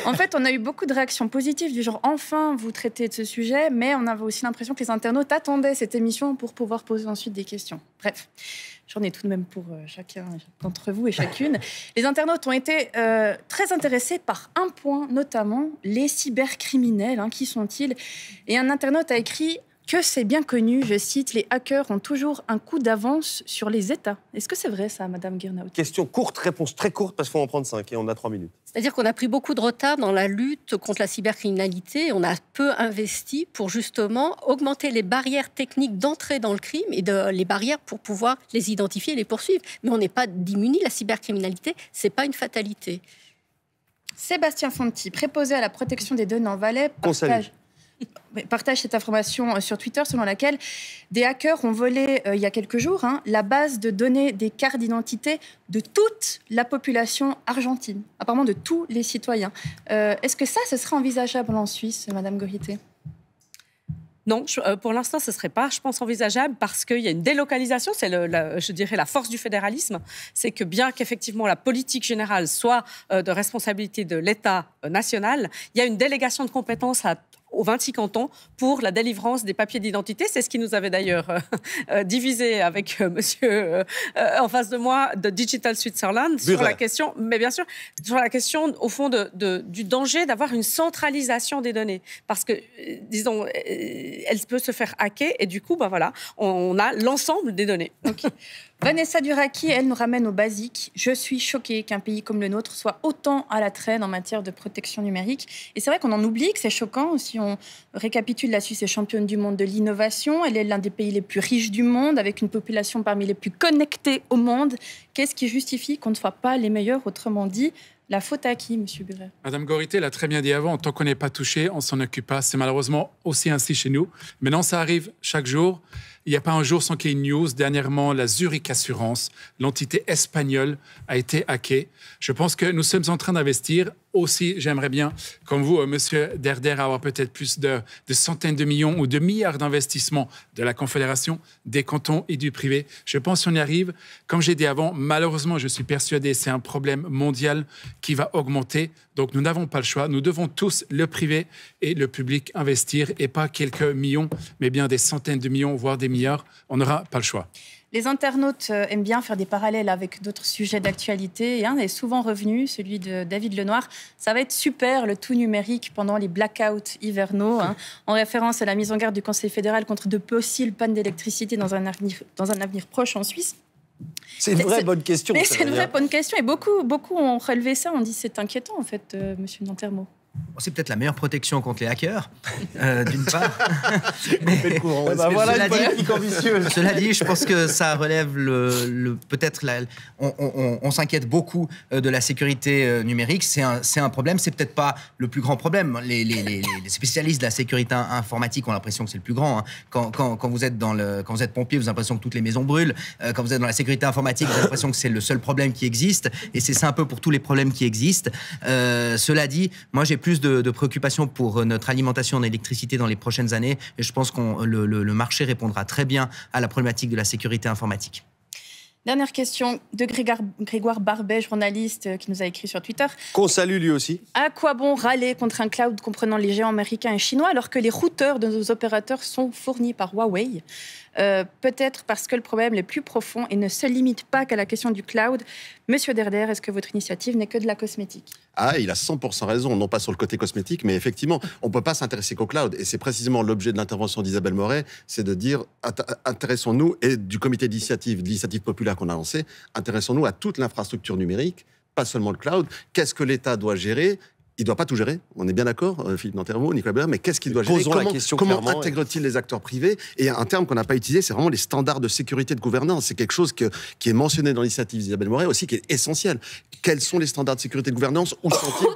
En fait, on a eu beaucoup de réactions positives du genre « Enfin, vous traitez de ce sujet », mais on avait aussi l'impression que les internautes attendaient cette émission pour pouvoir poser ensuite des questions. Bref, j'en ai tout de même pour chacun d'entre vous et chacune. Les internautes ont été très intéressés par un point, notamment les cybercriminels. Qui sont-ils ? Et un internaute a écrit que c'est bien connu, je cite, les hackers ont toujours un coup d'avance sur les États. Est-ce que c'est vrai ça, Madame Guernaut ? Question courte, réponse très courte, parce qu'il faut en prendre 5 et on a 3 minutes. C'est-à-dire qu'on a pris beaucoup de retard dans la lutte contre la cybercriminalité. On a peu investi pour justement augmenter les barrières techniques d'entrée dans le crime et les barrières pour pouvoir les identifier et les poursuivre. Mais on n'est pas démunis. La cybercriminalité, c'est pas une fatalité. Sébastien Fonti, préposé à la protection des données en Valais, partage cette information sur Twitter selon laquelle des hackers ont volé il y a quelques jours la base de données des cartes d'identité de toute la population argentine, apparemment de tous les citoyens. Est-ce que ça, ce serait envisageable en Suisse, Madame Gorité ? Non, pour l'instant, ce ne serait pas, je pense, envisageable parce qu'il y a une délocalisation. C'est, je dirais, la force du fédéralisme. C'est que bien qu'effectivement la politique générale soit de responsabilité de l'État national, il y a une délégation de compétences aux 26 cantons pour la délivrance des papiers d'identité. C'est ce qui nous avait d'ailleurs divisé avec monsieur en face de moi de Digital Switzerland sur la question, mais bien sûr, sur la question au fond du danger d'avoir une centralisation des données. Parce que, disons, elle peut se faire hacker et du coup, voilà, on a l'ensemble des données. Okay. Vanessa Duraki, elle nous ramène au basique. Je suis choquée qu'un pays comme le nôtre soit autant à la traîne en matière de protection numérique. Et c'est vrai qu'on en oublie que c'est choquant. Si on récapitule, la Suisse est championne du monde de l'innovation. Elle est l'un des pays les plus riches du monde, avec une population parmi les plus connectées au monde. Qu'est-ce qui justifie qu'on ne soit pas les meilleurs, autrement dit ? La faute à qui, M. Buret ? Madame Gorité l'a très bien dit avant, tant qu'on n'est pas touché, on ne s'en occupe pas. C'est malheureusement aussi ainsi chez nous. Maintenant, ça arrive chaque jour. Il n'y a pas un jour sans qu'il y ait une news. Dernièrement, la Zurich Assurance, l'entité espagnole, a été hackée. Je pense que nous sommes en train d'investir. Aussi, j'aimerais bien, comme vous, Monsieur Derder, avoir peut-être plus de centaines de millions ou de milliards d'investissements de la Confédération, des cantons et du privé. Je pense qu'on y arrive. Comme j'ai dit avant, malheureusement, je suis persuadé que c'est un problème mondial qui va augmenter. Donc, nous n'avons pas le choix. Nous devons tous, le privé et le public, investir, et pas quelques millions, mais bien des centaines de millions, voire des milliards. On n'aura pas le choix. Les internautes aiment bien faire des parallèles avec d'autres sujets d'actualité. Et un est souvent revenu, celui de David Lenoir. Ça va être super, le tout numérique pendant les blackouts hivernaux, en référence à la mise en garde du Conseil fédéral contre de possibles pannes d'électricité dans un avenir proche en Suisse. C'est une vraie bonne question. Mais c'est une vraie bonne question. Et beaucoup ont relevé ça. On dit c'est inquiétant, en fait, monsieur Nantermo. C'est peut-être la meilleure protection contre les hackers, d'une part. Cela dit, je pense que ça relève peut-être on s'inquiète beaucoup de la sécurité numérique. C'est un problème. C'est peut-être pas le plus grand problème. Les spécialistes de la sécurité informatique ont l'impression que c'est le plus grand. Quand vous êtes quand vous êtes pompier, vous avez l'impression que toutes les maisons brûlent. Quand vous êtes dans la sécurité informatique, vous avez l'impression que c'est le seul problème qui existe. Et c'est ça un peu pour tous les problèmes qui existent. Cela dit, moi j'ai plus de préoccupations pour notre alimentation en électricité dans les prochaines années. Et je pense que le marché répondra très bien à la problématique de la sécurité informatique. Dernière question de Grégoire Barbet, journaliste qui nous a écrit sur Twitter. Qu'on salue lui aussi. À quoi bon râler contre un cloud comprenant les géants américains et chinois alors que les routeurs de nos opérateurs sont fournis par Huawei ? Peut-être parce que le problème est plus profond et ne se limite pas qu'à la question du cloud. Monsieur Derder, est-ce que votre initiative n'est que de la cosmétique ? Ah, il a 100% raison, non pas sur le côté cosmétique, mais effectivement, on ne peut pas s'intéresser qu'au cloud. Et c'est précisément l'objet de l'intervention d'Isabelle Moret, c'est de dire, intéressons-nous, et du comité d'initiative populaire qu'on a lancé, intéressons-nous à toute l'infrastructure numérique, pas seulement le cloud. Qu'est-ce que l'État doit gérer ? Il ne doit pas tout gérer, on est bien d'accord, Philippe Nantermo, Nicolas Bert, mais qu'est-ce qu'il doit gérer ? Comment intègre-t-il les acteurs privés ? Et un terme qu'on n'a pas utilisé, c'est vraiment les standards de sécurité de gouvernance. C'est quelque chose qui est mentionné dans l'initiative d'Isabelle Moret aussi, qui est essentiel. Quels sont les standards de sécurité de gouvernance ? Où sont-ils ?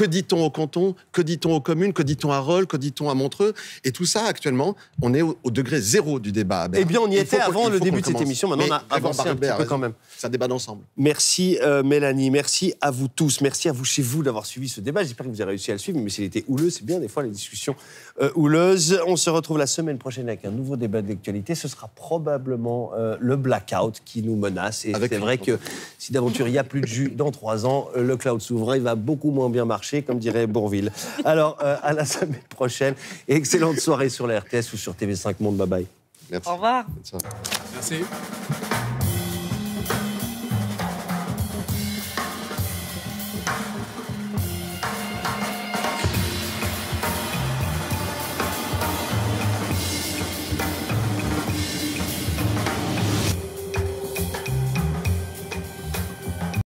Que dit-on au canton? Que dit-on aux communes? Que dit-on à Rolle? Que dit-on à Montreux? Et tout ça, actuellement, on est au degré zéro du débat. Eh bien, on y était avant le début de cette émission. Maintenant, on a avancé un petit peu quand même. C'est un débat d'ensemble. Merci Mélanie, merci à vous tous, merci à vous chez vous d'avoir suivi ce débat. J'espère que vous avez réussi à le suivre, mais s'il était houleux, c'est bien des fois les discussions houleuses. On se retrouve la semaine prochaine avec un nouveau débat d'actualité. Ce sera probablement le blackout qui nous menace. Et c'est vrai que si d'aventure il n'y a plus de jus dans 3 ans, le cloud souverain il va beaucoup moins bien marcher, comme dirait Bourvil. Alors, à la semaine prochaine et excellente soirée sur la RTS ou sur TV5 Monde. Bye bye. Merci. Au revoir. Bonne soirée. Merci.